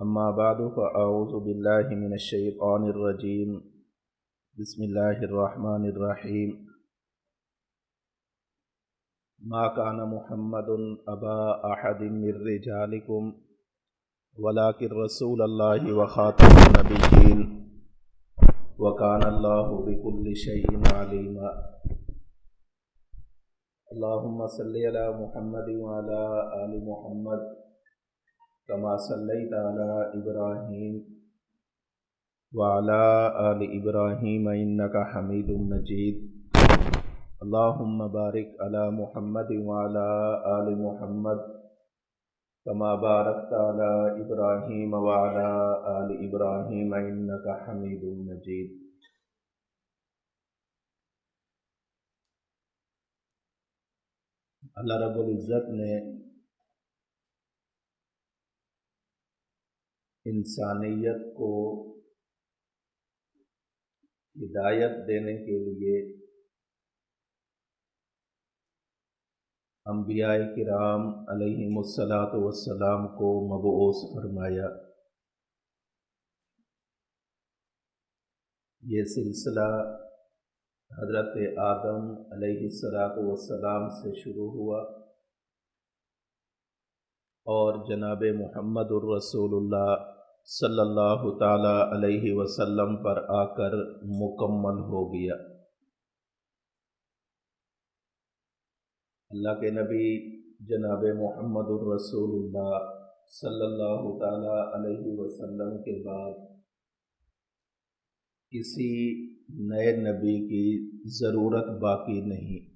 اما بعد فاعوذ باللہ من الشیطان الرجیم بسم اللہ الرحمن الرحیم ما کان محمد ابا احد من رجالکم ولکن رسول اللہ وخاتم النبیین وکان اللہ بکل شیء علیما اللہم صلی علی محمد وعلی آل محمد کما صلیت علی ابراہیم وعلی آل ابراہیم انک حمید مجید اللہم بارک علی محمد وعلی آل محمد کما بارکت علی ابراہیم وعلی آل ابراہیم انک حمید مجید۔ اللہ رب العزت نے انسانیت کو ہدایت دینے کے لیے انبیاء کرام علیہم الصلاۃ والسلام کو مبعوث فرمایا۔ یہ سلسلہ حضرت آدم علیہ الصلاۃ والسلام سے شروع ہوا اور جناب محمد الرسول اللہ صلی اللہ تعالی علیہ وسلم پر آ کر مکمل ہو گیا۔ اللہ کے نبی جناب محمد الرسول اللہ صلی اللہ تعالی علیہ وسلم کے بعد کسی نئے نبی کی ضرورت باقی نہیں۔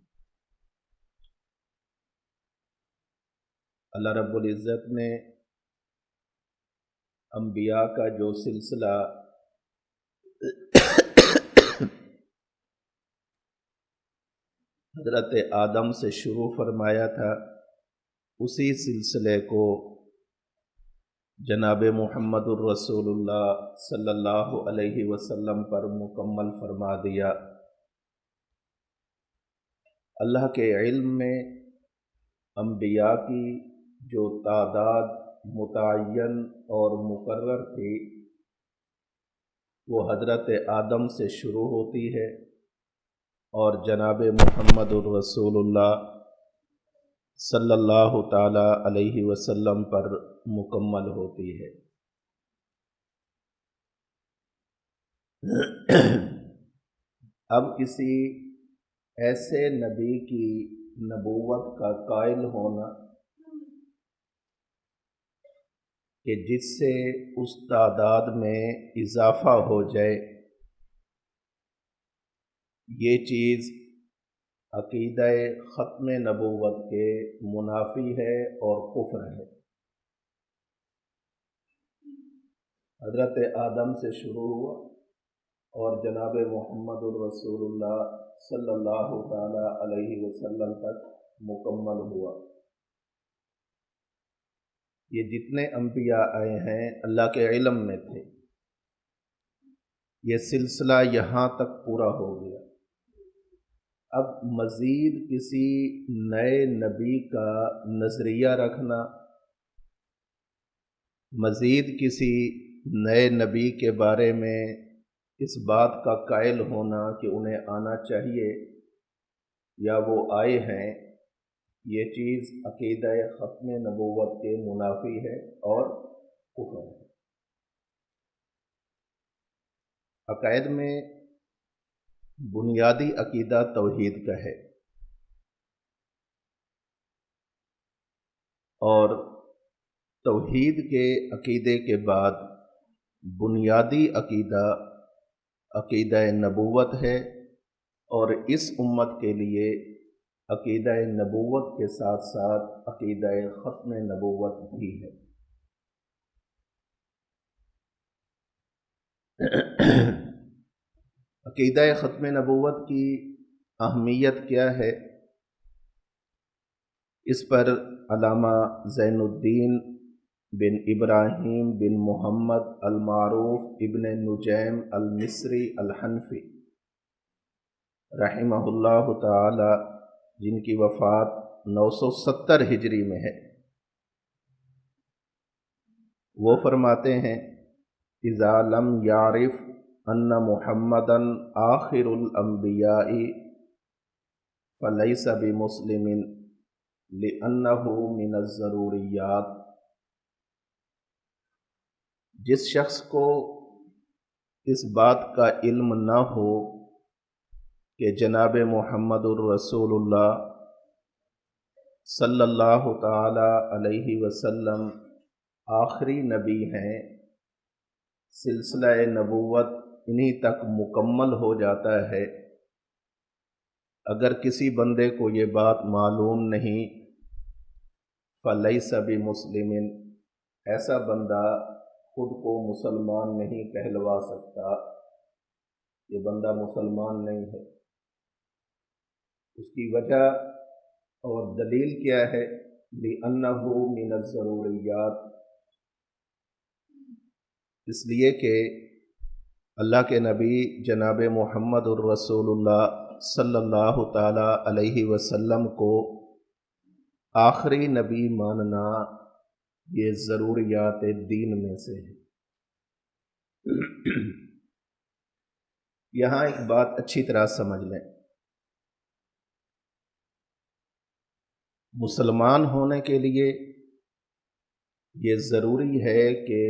اللہ رب العزت نے انبیاء کا جو سلسلہ حضرت آدم سے شروع فرمایا تھا، اسی سلسلے کو جناب محمد الرسول اللہ صلی اللہ علیہ وسلم پر مکمل فرما دیا۔ اللہ کے علم میں انبیاء کی جو تعداد متعین اور مقرر تھی وہ حضرت آدم سے شروع ہوتی ہے اور جناب محمد الرسول اللہ صلی اللہ تعالی علیہ وسلم پر مکمل ہوتی ہے۔ اب کسی ایسے نبی کی نبوت کا قائل ہونا کہ جس سے اس تعداد میں اضافہ ہو جائے، یہ چیز عقیدہ ختم نبوت کے منافی ہے اور کفر ہے۔ حضرت آدم سے شروع ہوا اور جناب محمد الرسول اللہ صلی اللہ تعالی علیہ وسلم تک مکمل ہوا۔ یہ جتنے انبیاء آئے ہیں اللہ کے علم میں تھے، یہ سلسلہ یہاں تک پورا ہو گیا۔ اب مزید کسی نئے نبی کا نظریہ رکھنا، مزید کسی نئے نبی کے بارے میں اس بات کا قائل ہونا کہ انہیں آنا چاہیے یا وہ آئے ہیں، یہ چیز عقیدہ ختم نبوت کے منافی ہے اور کفر ہے۔ عقائد میں بنیادی عقیدہ توحید کا ہے، اور توحید کے عقیدے کے بعد بنیادی عقیدہ عقیدہ نبوت ہے، اور اس امت کے لیے عقیدہ نبوت کے ساتھ ساتھ عقیدہ ختم نبوت بھی ہے۔ عقیدہ ختم نبوت کی اہمیت کیا ہے؟ اس پر علامہ زین الدین بن ابراہیم بن محمد المعروف ابن نجیم المصری الحنفی رحمہ اللہ تعالی، جن کی وفات 970 ہجری میں ہے، وہ فرماتے ہیں اذا لم یعرف ان محمدن آخر الانبیاء فلیس بمسلم لأنہ من الضروریات۔ جس شخص کو اس بات کا علم نہ ہو کہ جناب محمد الرسول اللہ صلی اللہ تعالی علیہ وسلم آخری نبی ہیں، سلسلہ نبوت انہی تک مکمل ہو جاتا ہے، اگر کسی بندے کو یہ بات معلوم نہیں، فلیس بمسلم، ایسا بندہ خود کو مسلمان نہیں کہلوا سکتا، یہ بندہ مسلمان نہیں ہے۔ اس کی وجہ اور دلیل کیا ہے؟ لِأَنَّهُ مِنَ الضروریات، اس لیے کہ اللہ کے نبی جناب محمد الرسول اللہ صلی اللہ تعالی علیہ وسلم کو آخری نبی ماننا یہ ضروریات دین میں سے ہے۔ یہاں ایک بات اچھی طرح سمجھ لیں، مسلمان ہونے کے لیے یہ ضروری ہے کہ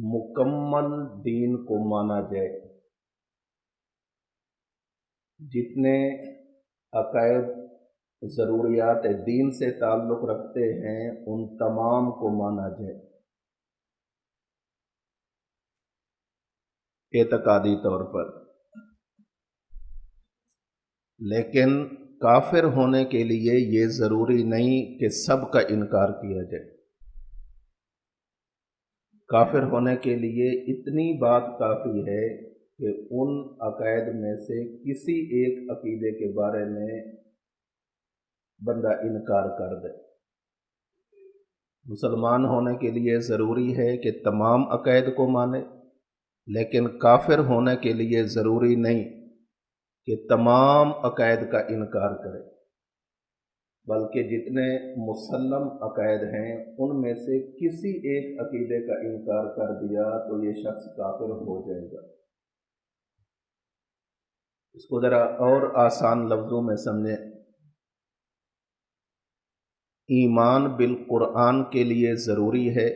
مکمل دین کو مانا جائے، جتنے عقائد ضروریات دین سے تعلق رکھتے ہیں ان تمام کو مانا جائے اعتقادی طور پر، لیکن کافر ہونے کے لیے یہ ضروری نہیں کہ سب کا انکار کیا جائے۔ کافر ہونے کے لیے اتنی بات کافی ہے کہ ان عقائد میں سے کسی ایک عقیدے کے بارے میں بندہ انکار کر دے۔ مسلمان ہونے کے لیے ضروری ہے کہ تمام عقائد کو مانے، لیکن کافر ہونے کے لیے ضروری نہیں کہ تمام عقائد کا انکار کرے، بلکہ جتنے مسلم عقائد ہیں ان میں سے کسی ایک عقیدے کا انکار کر دیا تو یہ شخص کافر ہو جائے گا۔ اس کو ذرا اور آسان لفظوں میں سمجھیں، ایمان بالقرآن کے لیے ضروری ہے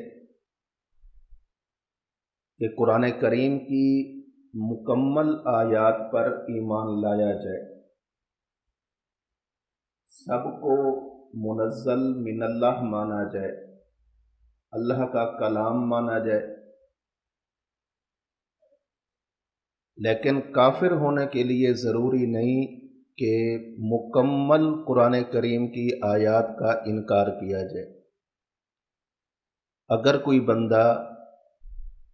کہ قرآن کریم کی مکمل آیات پر ایمان لایا جائے، سب کو منزل من اللہ مانا جائے، اللہ کا کلام مانا جائے، لیکن کافر ہونے کے لیے ضروری نہیں کہ مکمل قرآن کریم کی آیات کا انکار کیا جائے۔ اگر کوئی بندہ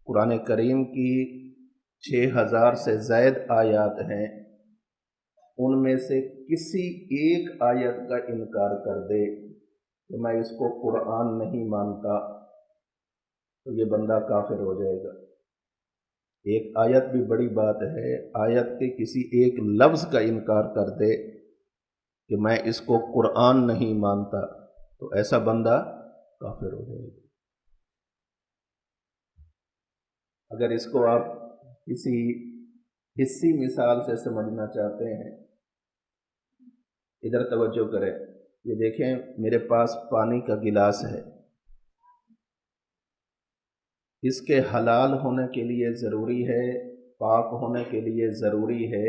قرآن کریم کی 6000 سے زائد آیات ہیں ان میں سے کسی ایک آیت کا انکار کر دے کہ میں اس کو قرآن نہیں مانتا، تو یہ بندہ کافر ہو جائے گا۔ ایک آیت بھی بڑی بات ہے، آیت کے کسی ایک لفظ کا انکار کر دے کہ میں اس کو قرآن نہیں مانتا، تو ایسا بندہ کافر ہو جائے گا۔ اگر اس کو آپ کسی حصی مثال سے سمجھنا چاہتے ہیں، ادھر توجہ کریں، یہ دیکھیں میرے پاس پانی کا گلاس ہے، اس کے حلال ہونے کے لیے ضروری ہے، پاک ہونے کے لیے ضروری ہے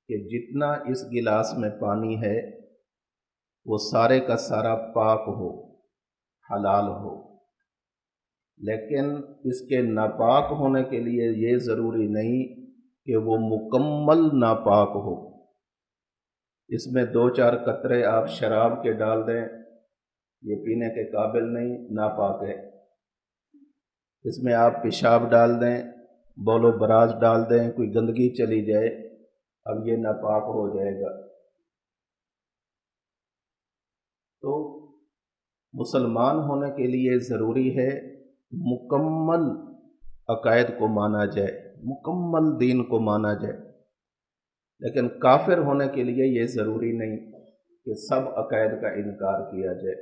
کہ جتنا اس گلاس میں پانی ہے وہ سارے کا سارا پاک ہو، حلال ہو، لیکن اس کے ناپاک ہونے کے لیے یہ ضروری نہیں کہ وہ مکمل ناپاک ہو۔ اس میں 2-4 قطرے آپ شراب کے ڈال دیں، یہ پینے کے قابل نہیں، ناپاک ہے۔ اس میں آپ پیشاب ڈال دیں، بول و براز ڈال دیں، کوئی گندگی چلی جائے، اب یہ ناپاک ہو جائے گا۔ تو مسلمان ہونے کے لیے ضروری ہے مکمل عقائد کو مانا جائے، مکمل دین کو مانا جائے، لیکن کافر ہونے کے لیے یہ ضروری نہیں کہ سب عقائد کا انکار کیا جائے۔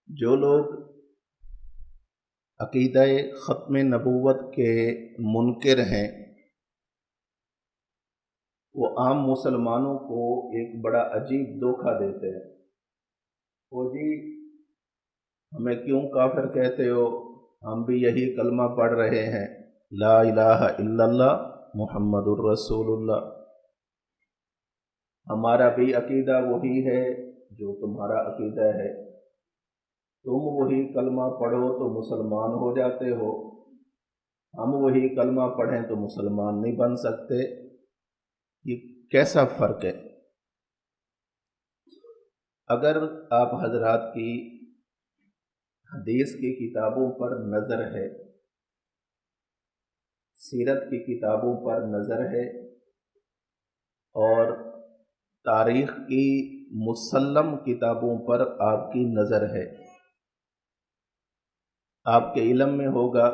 جو لوگ عقیدہ ختم نبوت کے منکر ہیں، وہ عام مسلمانوں کو ایک بڑا عجیب دھوکہ دیتے ہیں۔ وہ جی ہمیں کیوں کافر کہتے ہو؟ ہم بھی یہی کلمہ پڑھ رہے ہیں، لا الہ الا اللہ محمد الرسول اللہ۔ ہمارا بھی عقیدہ وہی ہے جو تمہارا عقیدہ ہے، تم وہی کلمہ پڑھو تو مسلمان ہو جاتے ہو، ہم وہی کلمہ پڑھیں تو مسلمان نہیں بن سکتے۔ یہ کیسا فرق ہے؟ اگر آپ حضرات کی حدیث کی کتابوں پر نظر ہے، سیرت کی کتابوں پر نظر ہے، اور تاریخ کی مسلم کتابوں پر آپ کی نظر ہے، آپ کے علم میں ہوگا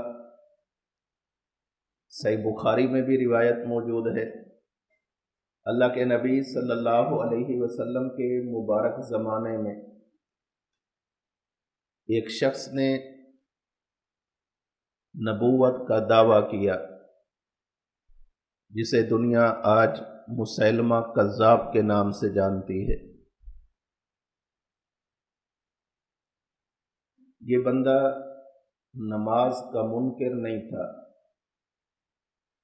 صحیح بخاری میں بھی روایت موجود ہے، اللہ کے نبی صلی اللہ علیہ وسلم کے مبارک زمانے میں ایک شخص نے نبوت کا دعویٰ کیا، جسے دنیا آج مسیلمہ کذاب کے نام سے جانتی ہے۔ یہ بندہ نماز کا منکر نہیں تھا،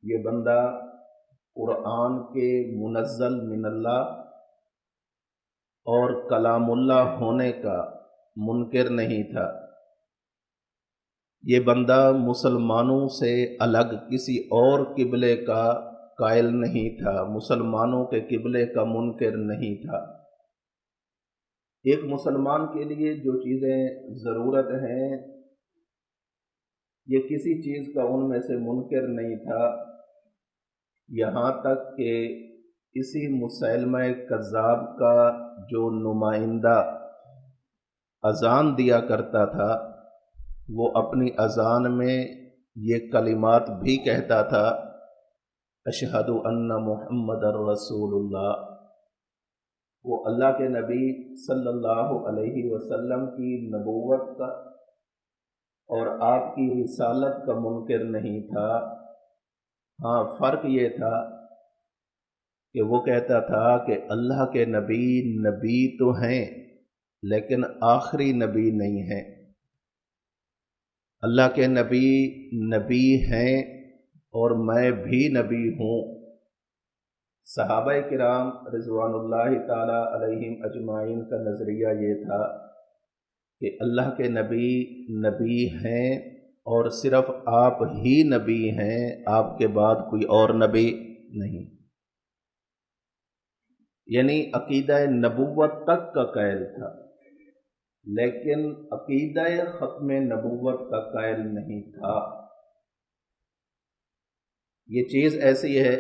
یہ بندہ قرآن کے منزل من اللہ اور کلام اللہ ہونے کا منکر نہیں تھا، یہ بندہ مسلمانوں سے الگ کسی اور قبلے کا قائل نہیں تھا، مسلمانوں کے قبلے کا منکر نہیں تھا۔ ایک مسلمان کے لیے جو چیزیں ضرورت ہیں، یہ کسی چیز کا ان میں سے منکر نہیں تھا، یہاں تک کہ اسی مسیلمہ کذاب کا جو نمائندہ اذان دیا کرتا تھا، وہ اپنی اذان میں یہ کلمات بھی کہتا تھا، اشہد ان محمد رسول اللہ۔ وہ اللہ کے نبی صلی اللہ علیہ وسلم کی نبوت کا اور آپ کی رسالت کا منکر نہیں تھا۔ ہاں، فرق یہ تھا کہ وہ کہتا تھا کہ اللہ کے نبی نبی تو ہیں لیکن آخری نبی نہیں ہیں، اللہ کے نبی نبی ہیں اور میں بھی نبی ہوں۔ صحابہ کرام رضوان اللہ تعالی علیہم اجمعین کا نظریہ یہ تھا کہ اللہ کے نبی نبی ہیں اور صرف آپ ہی نبی ہیں، آپ کے بعد کوئی اور نبی نہیں، یعنی عقیدہ نبوت تک کا قائل تھا، لیکن عقیدہ ختم نبوت کا قائل نہیں تھا۔ یہ چیز ایسی ہے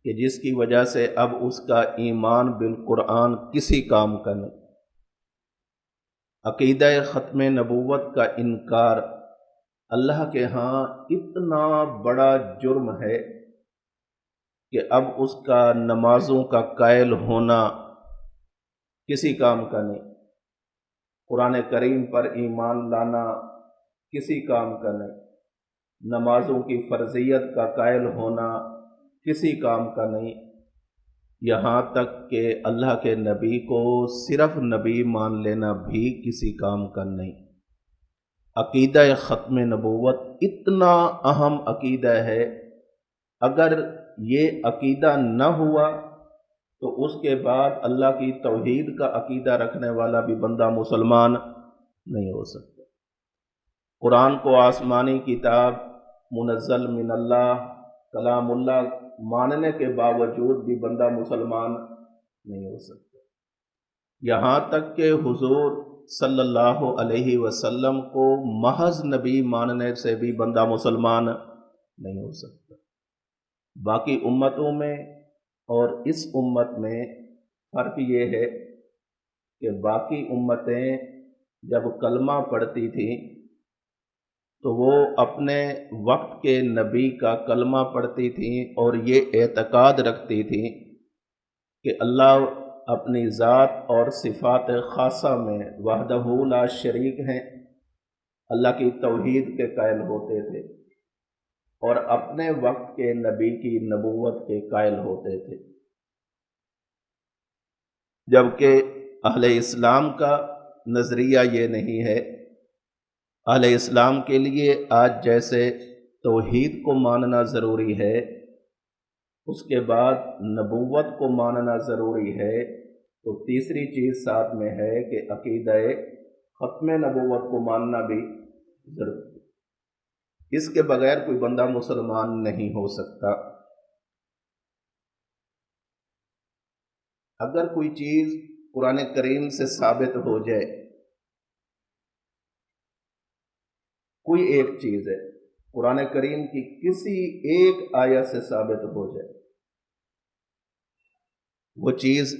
کہ جس کی وجہ سے اب اس کا ایمان بالقرآن کسی کام کا نہیں۔ عقیدہ ختم نبوت کا انکار اللہ کے ہاں اتنا بڑا جرم ہے کہ اب اس کا نمازوں کا قائل ہونا کسی کام کا نہیں، قرآن کریم پر ایمان لانا کسی کام کا نہیں، نمازوں کی فرضیت کا قائل ہونا کسی کام کا نہیں، یہاں تک کہ اللہ کے نبی کو صرف نبی مان لینا بھی کسی کام کا نہیں۔ عقیدہ ختم نبوت اتنا اہم عقیدہ ہے، اگر یہ عقیدہ نہ ہوا تو اس کے بعد اللہ کی توحید کا عقیدہ رکھنے والا بھی بندہ مسلمان نہیں ہو سکتا۔ قرآن کو آسمانی کتاب منزل من اللہ کلام اللہ ماننے کے باوجود بھی بندہ مسلمان نہیں ہو سکتا، یہاں تک کہ حضور صلی اللہ علیہ وسلم کو محض نبی ماننے سے بھی بندہ مسلمان نہیں ہو سکتا۔ باقی امتوں میں اور اس امت میں فرق یہ ہے کہ باقی امتیں جب کلمہ پڑھتی تھیں تو وہ اپنے وقت کے نبی کا کلمہ پڑھتی تھیں اور یہ اعتقاد رکھتی تھیں کہ اللہ اپنی ذات اور صفات خاصہ میں وحدہ لا شریک ہیں، اللہ کی توحید کے قائل ہوتے تھے اور اپنے وقت کے نبی کی نبوت کے قائل ہوتے تھے، جبکہ اہل اسلام کا نظریہ یہ نہیں ہے۔ اہل اسلام کے لیے آج جیسے توحید کو ماننا ضروری ہے، اس کے بعد نبوت کو ماننا ضروری ہے، تو تیسری چیز ساتھ میں ہے کہ عقیدہ ختم نبوت کو ماننا بھی ضروری ہے۔ اس کے بغیر کوئی بندہ مسلمان نہیں ہو سکتا۔ اگر کوئی چیز قرآن کریم سے ثابت ہو جائے، کوئی ایک چیز ہے قرآن کریم کی کسی ایک آیت سے ثابت ہو جائے، وہ چیز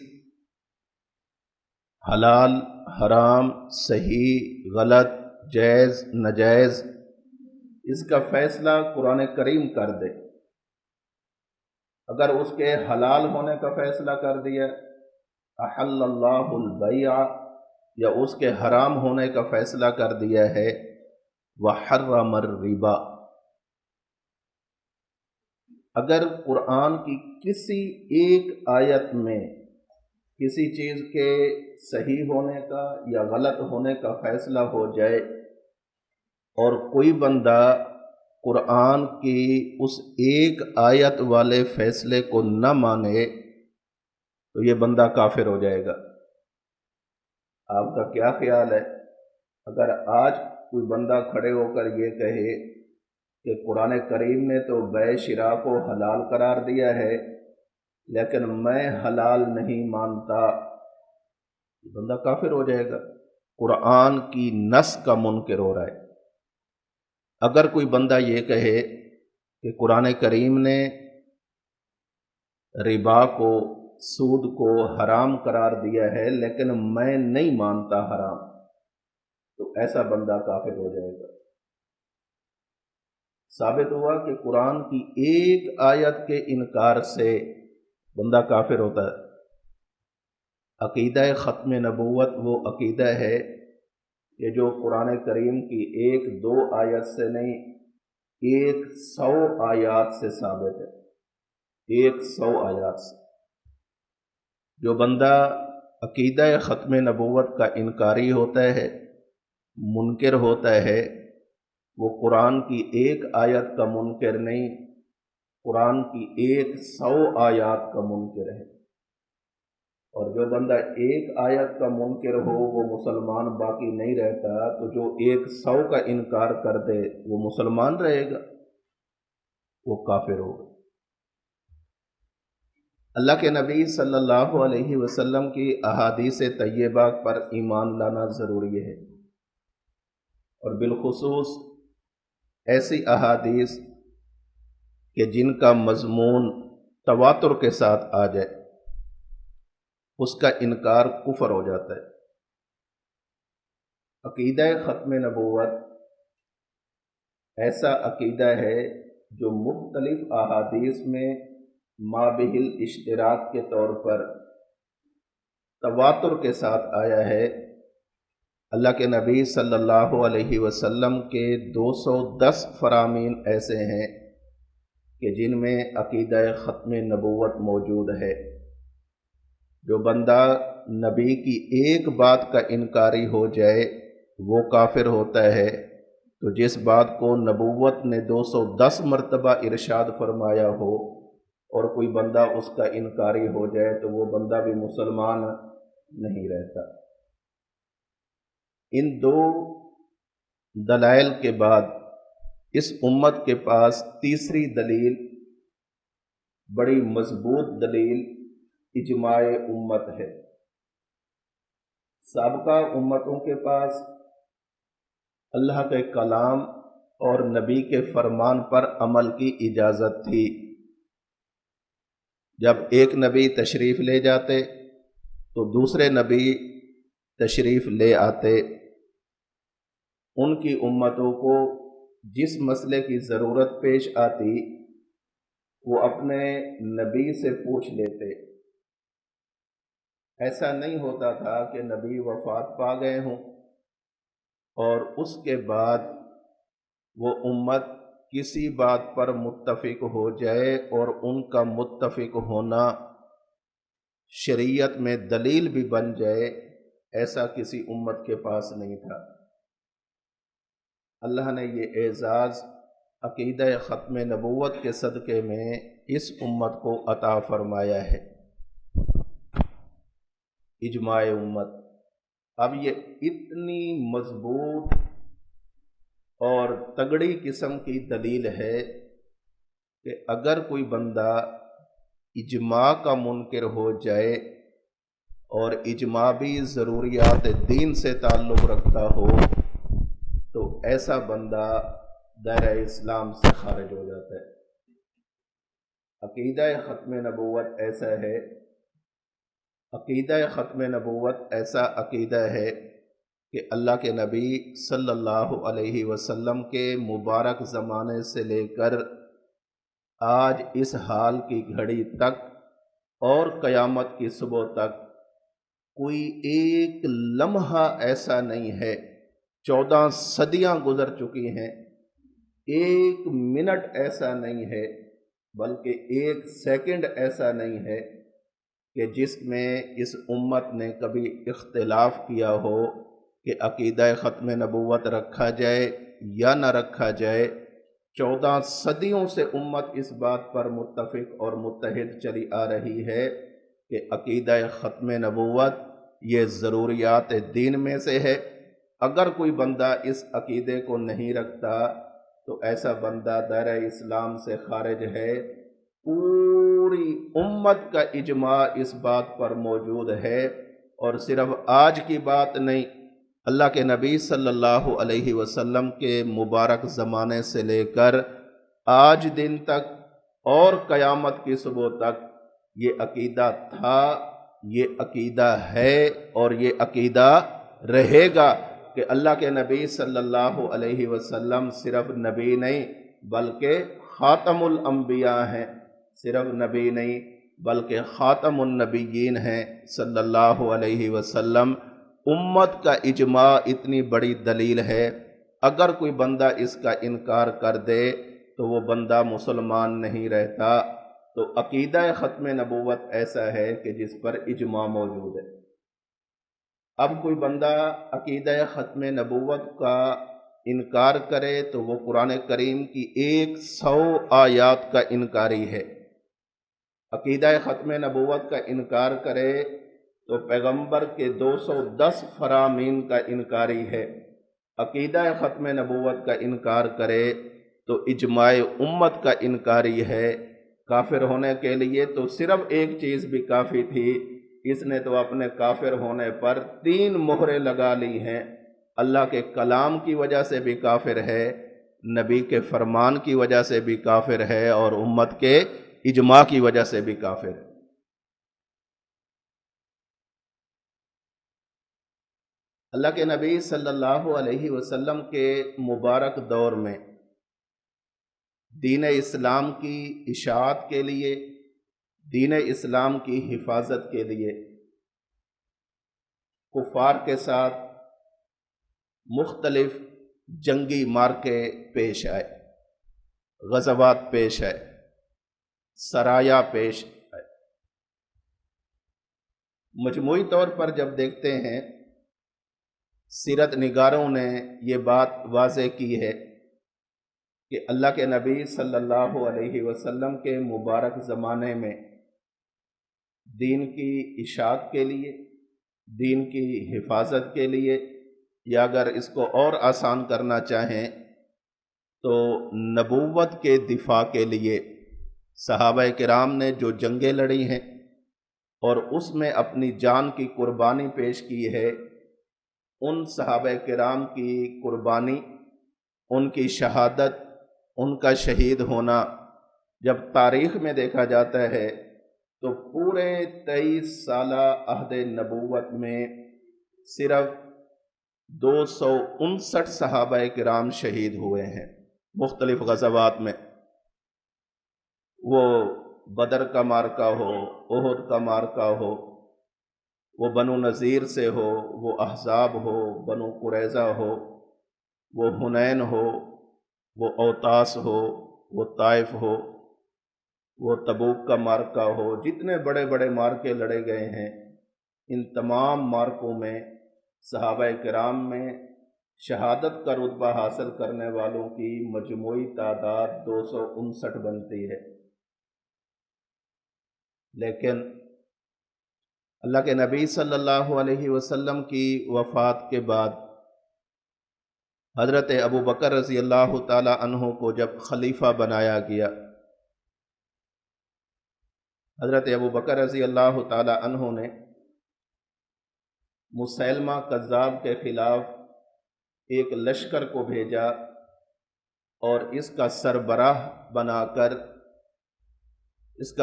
حلال، حرام، صحیح، غلط، جائز، ناجائز، اس کا فیصلہ قرآن کریم کر دے۔ اگر اس کے حلال ہونے کا فیصلہ کر دیا، احل اللہ البیع، یا اس کے حرام ہونے کا فیصلہ کر دیا ہے، وحرم الربا، اگر قرآن کی کسی ایک آیت میں کسی چیز کے صحیح ہونے کا یا غلط ہونے کا فیصلہ ہو جائے اور کوئی بندہ قرآن کی اس ایک آیت والے فیصلے کو نہ مانے تو یہ بندہ کافر ہو جائے گا۔ آپ کا کیا خیال ہے اگر آج کوئی بندہ کھڑے ہو کر یہ کہے کہ قرآن کریم نے تو بیع شراء کو حلال قرار دیا ہے لیکن میں حلال نہیں مانتا، یہ بندہ کافر ہو جائے گا، قرآن کی نص کا منکر ہو رہا ہے۔ اگر کوئی بندہ یہ کہے کہ قرآن کریم نے ربا کو، سود کو حرام قرار دیا ہے لیکن میں نہیں مانتا حرام، تو ایسا بندہ کافر ہو جائے گا۔ ثابت ہوا کہ قرآن کی ایک آیت کے انکار سے بندہ کافر ہوتا ہے۔ عقیدہ ختم نبوت وہ عقیدہ ہے کہ جو قرآن کریم کی ایک دو آیت سے نہیں، 100 آیات سے ثابت ہے، 100 آیات سے۔ جو بندہ عقیدہ ختم نبوت کا انکاری ہوتا ہے، منکر ہوتا ہے، وہ قرآن کی ایک آیت کا منکر نہیں، قرآن کی 100 آیات کا منکر ہے۔ اور جو بندہ ایک آیت کا منکر ہو وہ مسلمان باقی نہیں رہتا، تو جو 100 کا انکار کر دے وہ مسلمان رہے گا، وہ کافر ہوگا۔ اللہ کے نبی صلی اللہ علیہ وسلم کی احادیث طیبہ پر ایمان لانا ضروری ہے، اور بالخصوص ایسی احادیث کہ جن کا مضمون تواتر کے ساتھ آ جائے، اس کا انکار کفر ہو جاتا ہے۔ عقیدہ ختم نبوت ایسا عقیدہ ہے جو مختلف احادیث میں مابہ الاشتراک کے طور پر تواتر کے ساتھ آیا ہے۔ اللہ کے نبی صلی اللہ علیہ وسلم کے 210 فرامین ایسے ہیں کہ جن میں عقیدہ ختم نبوت موجود ہے۔ جو بندہ نبی کی ایک بات کا انکاری ہو جائے وہ کافر ہوتا ہے، تو جس بات کو نبوت نے 210 مرتبہ ارشاد فرمایا ہو اور کوئی بندہ اس کا انکاری ہو جائے تو وہ بندہ بھی مسلمان نہیں رہتا۔ ان دو دلائل کے بعد اس امت کے پاس تیسری دلیل، بڑی مضبوط دلیل، اجماع امت ہے۔ سابقہ امتوں کے پاس اللہ کے کلام اور نبی کے فرمان پر عمل کی اجازت تھی۔ جب ایک نبی تشریف لے جاتے تو دوسرے نبی تشریف لے آتے، ان کی امتوں کو جس مسئلے کی ضرورت پیش آتی وہ اپنے نبی سے پوچھ لیتے۔ ایسا نہیں ہوتا تھا کہ نبی وفات پا گئے ہوں اور اس کے بعد وہ امت کسی بات پر متفق ہو جائے اور ان کا متفق ہونا شریعت میں دلیل بھی بن جائے، ایسا کسی امت کے پاس نہیں تھا۔ اللہ نے یہ اعزاز عقیدہ ختم نبوت کے صدقے میں اس امت کو عطا فرمایا ہے، اجماع امت۔ اب یہ اتنی مضبوط اور تگڑی قسم کی دلیل ہے کہ اگر کوئی بندہ اجماع کا منکر ہو جائے اور اجماع بھی ضروریات دین سے تعلق رکھتا ہو تو ایسا بندہ دائرہ اسلام سے خارج ہو جاتا ہے۔ عقیدہ ختم نبوت ایسا ہے، عقیدہ ختم نبوت ایسا عقیدہ ہے کہ اللہ کے نبی صلی اللہ علیہ وسلم کے مبارک زمانے سے لے کر آج اس حال کی گھڑی تک اور قیامت کی صبح تک کوئی ایک لمحہ ایسا نہیں ہے، 14 صدیاں گزر چکی ہیں، ایک منٹ ایسا نہیں ہے بلکہ ایک سیکنڈ ایسا نہیں ہے کہ جس میں اس امت نے کبھی اختلاف کیا ہو کہ عقیدہ ختم نبوت رکھا جائے یا نہ رکھا جائے۔ 14 صدیوں سے امت اس بات پر متفق اور متحد چلی آ رہی ہے کہ عقیدہ ختم نبوت یہ ضروریات دین میں سے ہے۔ اگر کوئی بندہ اس عقیدے کو نہیں رکھتا تو ایسا بندہ دائرہ اسلام سے خارج ہے۔ پوری امت کا اجماع اس بات پر موجود ہے، اور صرف آج کی بات نہیں، اللہ کے نبی صلی اللہ علیہ وسلم کے مبارک زمانے سے لے کر آج دن تک اور قیامت کی صبح تک یہ عقیدہ تھا، یہ عقیدہ ہے اور یہ عقیدہ رہے گا کہ اللہ کے نبی صلی اللہ علیہ وسلم صرف نبی نہیں بلکہ خاتم الانبیاء ہیں، صرف نبی نہیں بلکہ خاتم النبیین ہیں صلی اللہ علیہ وسلم۔ امت کا اجماع اتنی بڑی دلیل ہے، اگر کوئی بندہ اس کا انکار کر دے تو وہ بندہ مسلمان نہیں رہتا۔ تو عقیدہ ختم نبوت ایسا ہے کہ جس پر اجماع موجود ہے۔ اب کوئی بندہ عقیدہ ختم نبوت کا انکار کرے تو وہ قرآن کریم کی 100 آیات کا انکاری ہے۔ عقیدہ ختم نبوت کا انکار کرے تو پیغمبر کے 210 فرامین کا انکاری ہے۔ عقیدہ ختم نبوت کا انکار کرے تو اجماع امت کا انکاری ہے۔ کافر ہونے کے لیے تو صرف ایک چیز بھی کافی تھی، اس نے تو اپنے کافر ہونے پر 3 مہریں لگا لی ہیں۔ اللہ کے کلام کی وجہ سے بھی کافر ہے، نبی کے فرمان کی وجہ سے بھی کافر ہے، اور امت کے اجماع کی وجہ سے بھی کافر ہے۔ اللہ کے نبی صلی اللہ علیہ وسلم کے مبارک دور میں دین اسلام کی اشاعت کے لیے، دین اسلام کی حفاظت کے لیے کفار کے ساتھ مختلف جنگی مارکے پیش آئے، غزوات پیش آئے، سرایا پیش آئے۔ مجموعی طور پر جب دیکھتے ہیں، سیرت نگاروں نے یہ بات واضح کی ہے کہ اللہ کے نبی صلی اللہ علیہ وسلم کے مبارک زمانے میں دین کی اشاعت کے لیے، دین کی حفاظت کے لیے، یا اگر اس کو اور آسان کرنا چاہیں تو نبوت کے دفاع کے لیے صحابہ کرام نے جو جنگیں لڑی ہیں اور اس میں اپنی جان کی قربانی پیش کی ہے، ان صحابہ کرام کی قربانی، ان کی شہادت، ان کا شہید ہونا جب تاریخ میں دیکھا جاتا ہے تو پورے 23 سالہ عہد نبوت میں صرف 259 صحابہ کرام شہید ہوئے ہیں مختلف غزوات میں۔ وہ بدر کا مارکہ ہو، احد کا مارکہ ہو، وہ بنو نذیر سے ہو، وہ احزاب ہو، بنو قریظہ ہو، وہ حنین ہو، وہ اوطاس ہو، وہ طائف ہو، وہ تبوک کا مارکہ ہو، جتنے بڑے بڑے مارکے لڑے گئے ہیں، ان تمام مارکوں میں صحابہ کرام میں شہادت کا رتبہ حاصل کرنے والوں کی مجموعی تعداد 259 بنتی ہے۔ لیکن اللہ کے نبی صلی اللہ علیہ وسلم کی وفات کے بعد حضرت ابو بکر رضی اللہ تعالی عنہ کو جب خلیفہ بنایا گیا، حضرت ابو بکر رضی اللہ تعالی عنہ نے مسیلمہ کذاب کے خلاف ایک لشکر کو بھیجا اور اس کا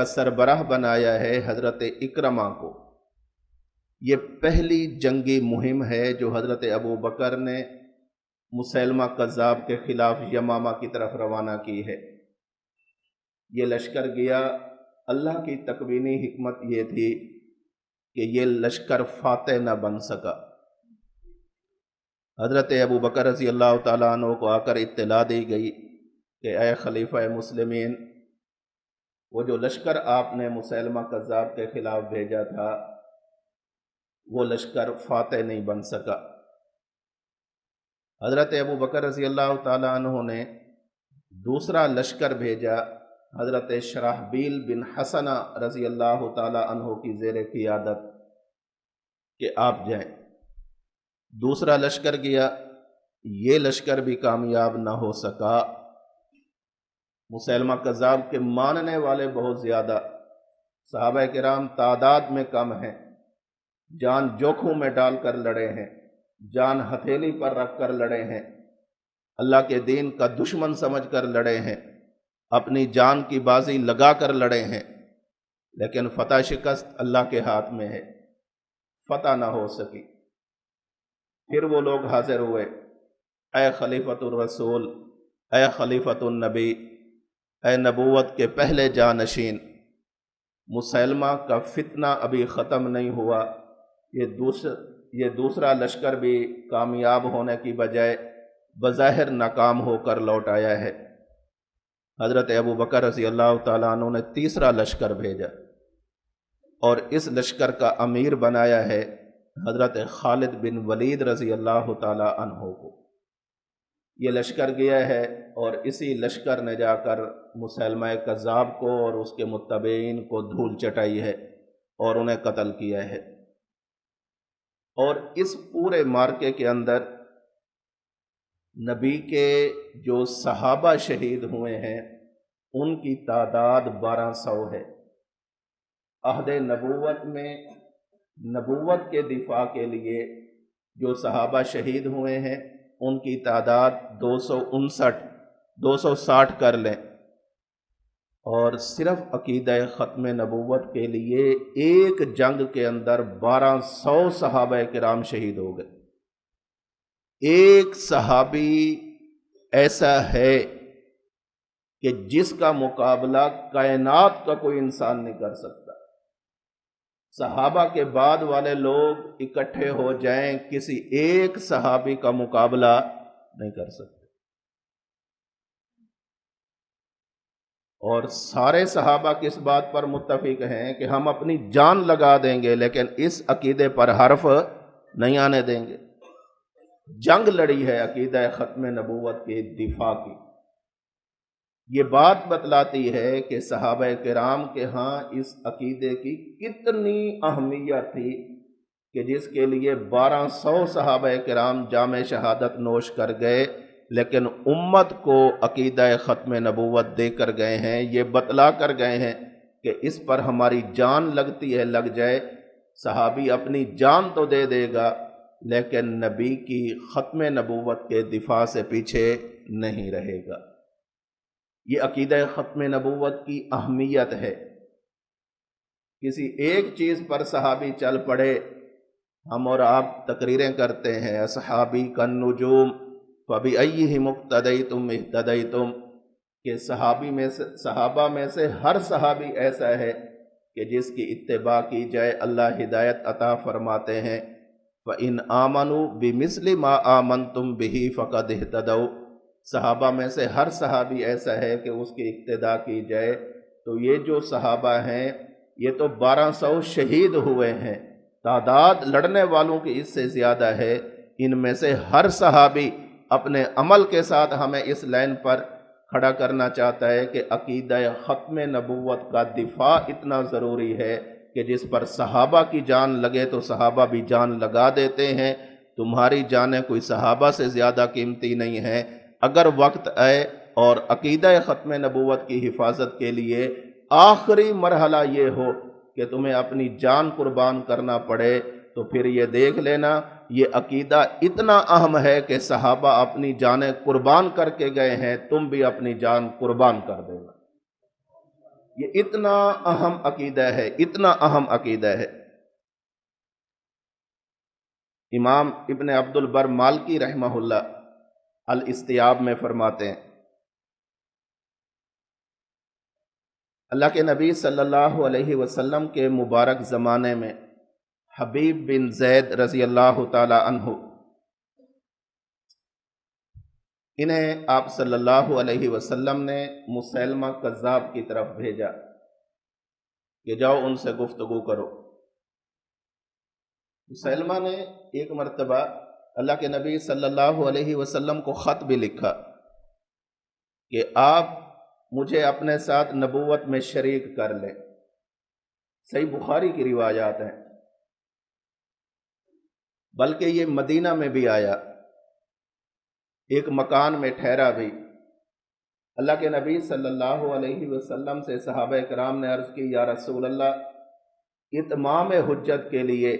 سربراہ بنایا ہے حضرت اکرمہ کو۔ یہ پہلی جنگی مہم ہے جو حضرت ابو بکر نے مسیلمہ کذاب کے خلاف یمامہ کی طرف روانہ کی ہے۔ یہ لشکر گیا، اللہ کی تکوینی حکمت یہ تھی کہ یہ لشکر فاتح نہ بن سکا۔ حضرت ابو بکر رضی اللہ تعالیٰ عنہ کو آ کر اطلاع دی گئی کہ اے خلیفہ مسلمین، وہ جو لشکر آپ نے مسیلمہ کذاب کے خلاف بھیجا تھا وہ لشکر فاتح نہیں بن سکا۔ حضرت ابو بکر رضی اللہ تعالیٰ عنہ نے دوسرا لشکر بھیجا حضرت شرحبیل بن حسنہ رضی اللہ تعالیٰ عنہ کی زیر قیادت کہ آپ جائیں۔ دوسرا لشکر گیا، یہ لشکر بھی کامیاب نہ ہو سکا۔ مسیلمہ کذاب کے ماننے والے بہت زیادہ، صحابہ کرام تعداد میں کم ہیں، جان جوکھوں میں ڈال کر لڑے ہیں، جان ہتھیلی پر رکھ کر لڑے ہیں، اللہ کے دین کا دشمن سمجھ کر لڑے ہیں، اپنی جان کی بازی لگا کر لڑے ہیں، لیکن فتح شکست اللہ کے ہاتھ میں ہے، فتح نہ ہو سکی۔ پھر وہ لوگ حاضر ہوئے، اے خلیفۃ الرسول، اے خلیفۃ النبی، اے نبوت کے پہلے جانشین، مسیلمہ کا فتنہ ابھی ختم نہیں ہوا، یہ دوسرا لشکر بھی کامیاب ہونے کی بجائے بظاہر ناکام ہو کر لوٹ آیا ہے۔ حضرت ابو بکر رضی اللہ تعالیٰ عنہ نے تیسرا لشکر بھیجا اور اس لشکر کا امیر بنایا ہے حضرت خالد بن ولید رضی اللہ تعالیٰ عنہ کو۔ یہ لشکر گیا ہے اور اسی لشکر نے جا کر مسیلمہ کذاب کو اور اس کے متبعین کو دھول چٹائی ہے اور انہیں قتل کیا ہے۔ اور اس پورے مارکے کے اندر نبی کے جو صحابہ شہید ہوئے ہیں ان کی تعداد 1200 ہے۔ عہد نبوت میں نبوت کے دفاع کے لیے جو صحابہ شہید ہوئے ہیں ان کی تعداد 260 کر لیں، اور صرف عقیدہ ختم نبوت کے لیے ایک جنگ کے اندر 1200 صحابہ کرام شہید ہو گئے۔ ایک صحابی ایسا ہے کہ جس کا مقابلہ کائنات کا کوئی انسان نہیں کر سکتا۔ صحابہ کے بعد والے لوگ اکٹھے ہو جائیں، کسی ایک صحابی کا مقابلہ نہیں کر سکتے۔ اور سارے صحابہ کس بات پر متفق ہیں کہ ہم اپنی جان لگا دیں گے لیکن اس عقیدے پر حرف نہیں آنے دیں گے۔ جنگ لڑی ہے عقیدہ ختم نبوت کے دفاع کی۔ یہ بات بتلاتی ہے کہ صحابہ کرام کے ہاں اس عقیدے کی کتنی اہمیت تھی کہ جس کے لیے 1200 صحابہ کرام جام شہادت نوش کر گئے، لیکن امت کو عقیدہ ختم نبوت دے کر گئے ہیں، یہ بتلا کر گئے ہیں کہ اس پر ہماری جان لگتی ہے لگ جائے۔ صحابی اپنی جان تو دے دے گا لیکن نبی کی ختم نبوت کے دفاع سے پیچھے نہیں رہے گا۔ یہ عقیدہ ختم نبوت کی اہمیت ہے۔ کسی ایک چیز پر صحابی چل پڑے، ہم اور آپ تقریریں کرتے ہیں اصحابی کالنجوم فبأیہم اقتدیتم اہتدیتم، کہ صحابہ میں سے ہر صحابی ایسا ہے کہ جس کی اتباع کی جائے اللہ ہدایت عطا فرماتے ہیں۔ فَإِنْ آمَنُوا بِمِثْلِ مَا آمَنْتُمْ بِهِ فَقَدْ اهْتَدَوْا۔ صحابہ میں سے ہر صحابی ایسا ہے کہ اس کی اقتداء کی جائے۔ تو یہ جو صحابہ ہیں یہ تو 1200 شہید ہوئے ہیں، تعداد لڑنے والوں کی اس سے زیادہ ہے۔ ان میں سے ہر صحابی اپنے عمل کے ساتھ ہمیں اس لائن پر کھڑا کرنا چاہتا ہے کہ عقیدہ ختم نبوت کا دفاع اتنا ضروری ہے کہ جس پر صحابہ کی جان لگے تو صحابہ بھی جان لگا دیتے ہیں۔ تمہاری جانیں کوئی صحابہ سے زیادہ قیمتی نہیں ہیں۔ اگر وقت آئے اور عقیدہ ختم نبوت کی حفاظت کے لیے آخری مرحلہ یہ ہو کہ تمہیں اپنی جان قربان کرنا پڑے تو پھر یہ دیکھ لینا یہ عقیدہ اتنا اہم ہے کہ صحابہ اپنی جانیں قربان کر کے گئے ہیں، تم بھی اپنی جان قربان کر دینا۔ یہ اتنا اہم عقیدہ ہے، اتنا اہم عقیدہ ہے۔ امام ابن عبد البر مالکی رحمہ اللہ الاستیاب میں فرماتے ہیں، اللہ کے نبی صلی اللہ علیہ وسلم کے مبارک زمانے میں حبیب بن زید رضی اللہ تعالی عنہ، انہیں آپ صلی اللہ علیہ وسلم نے مسیلمہ کذاب کی طرف بھیجا کہ جاؤ ان سے گفتگو کرو۔ مسیلمہ نے ایک مرتبہ اللہ کے نبی صلی اللہ علیہ وسلم کو خط بھی لکھا کہ آپ مجھے اپنے ساتھ نبوت میں شریک کر لیں۔ صحیح بخاری کی روایات ہیں، بلکہ یہ مدینہ میں بھی آیا، ایک مکان میں ٹھہرا بھی۔ اللہ کے نبی صلی اللہ علیہ وسلم سے صحابہ کرام نے عرض کی، یا رسول اللہ اتمام حجت کے لیے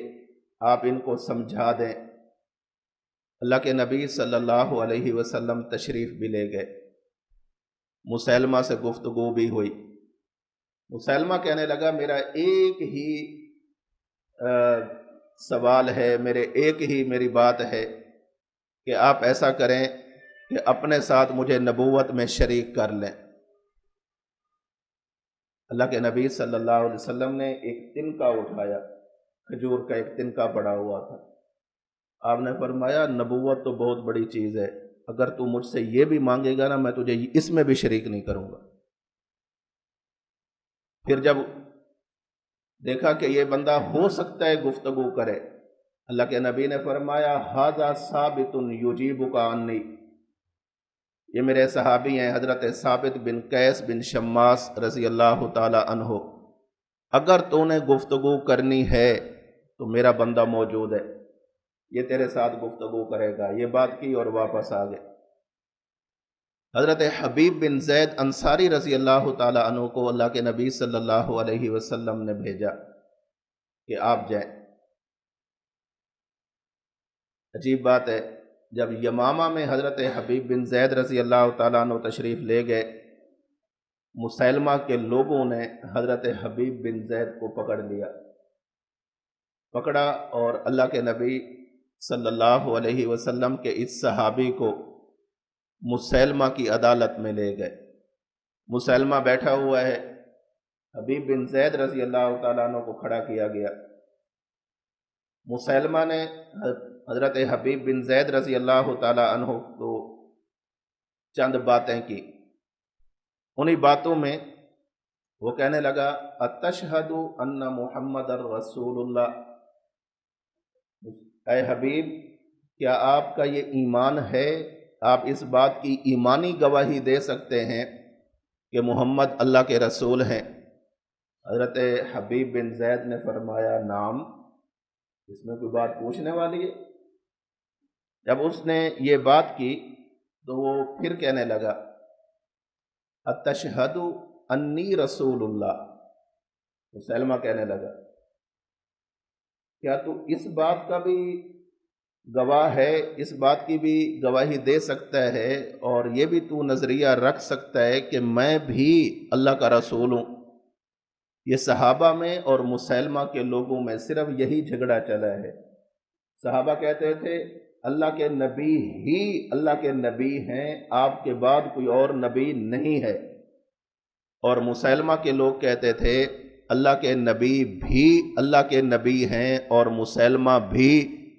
آپ ان کو سمجھا دیں۔ اللہ کے نبی صلی اللہ علیہ وسلم تشریف بھی لے گئے، مسیلمہ سے گفتگو بھی ہوئی۔ مسیلمہ کہنے لگا میرا ایک ہی سوال ہے، میری بات ہے کہ آپ ایسا کریں کہ اپنے ساتھ مجھے نبوت میں شریک کر لیں۔ اللہ کے نبی صلی اللہ علیہ وسلم نے ایک تنکا اٹھایا، کھجور کا ایک تنکا پڑا ہوا تھا۔ آپ نے فرمایا نبوت تو بہت بڑی چیز ہے، اگر تو مجھ سے یہ بھی مانگے گا نا میں تجھے اس میں بھی شریک نہیں کروں گا۔ پھر جب دیکھا کہ یہ بندہ ہو سکتا ہے گفتگو کرے، اللہ کے نبی نے فرمایا ھذا ثابت یجیبک عنی، یہ میرے صحابی ہیں حضرت ثابت بن قیس بن شماس رضی اللہ تعالی عنہ، اگر تو نے گفتگو کرنی ہے تو میرا بندہ موجود ہے، یہ تیرے ساتھ گفتگو کرے گا۔ یہ بات کی اور واپس آ گئے۔ حضرت حبیب بن زید انصاری رضی اللہ تعالی عنہ کو اللہ کے نبی صلی اللہ علیہ وسلم نے بھیجا کہ آپ جائیں۔ عجیب بات ہے، جب یمامہ میں حضرت حبیب بن زید رضی اللہ تعالیٰ عنہ تشریف لے گئے، مسیلمہ کے لوگوں نے حضرت حبیب بن زید کو پکڑا اور اللہ کے نبی صلی اللہ علیہ وسلم کے اس صحابی کو مسیلمہ کی عدالت میں لے گئے۔ مسیلمہ بیٹھا ہوا ہے، حبیب بن زید رضی اللہ تعالیٰ عنہ کو کھڑا کیا گیا۔ مسیلمہ نے حضرت حبیب بن زید رضی اللہ تعالیٰ عنہ کو چند باتیں کی۔ انہی باتوں میں وہ کہنے لگا اتشہد ان محمد رسول اللہ، اے حبیب کیا آپ کا یہ ایمان ہے، آپ اس بات کی ایمانی گواہی دے سکتے ہیں کہ محمد اللہ کے رسول ہیں؟ حضرت حبیب بن زید نے فرمایا نعم، اس میں کوئی بات پوچھنے والی ہے؟ جب اس نے یہ بات کی تو وہ پھر کہنے لگا اتشہد انی رسول اللہ، مسیلمہ کہنے لگا کیا تو اس بات کا بھی گواہ ہے، اس بات کی بھی گواہی دے سکتا ہے اور یہ بھی تو نظریہ رکھ سکتا ہے کہ میں بھی اللہ کا رسول ہوں؟ یہ صحابہ میں اور مسیلمہ کے لوگوں میں صرف یہی جھگڑا چلا ہے۔ صحابہ کہتے تھے اللہ کے نبی ہی اللہ کے نبی ہیں، آپ کے بعد کوئی اور نبی نہیں ہے، اور مسیلمہ کے لوگ کہتے تھے اللہ کے نبی بھی اللہ کے نبی ہیں اور مسیلمہ بھی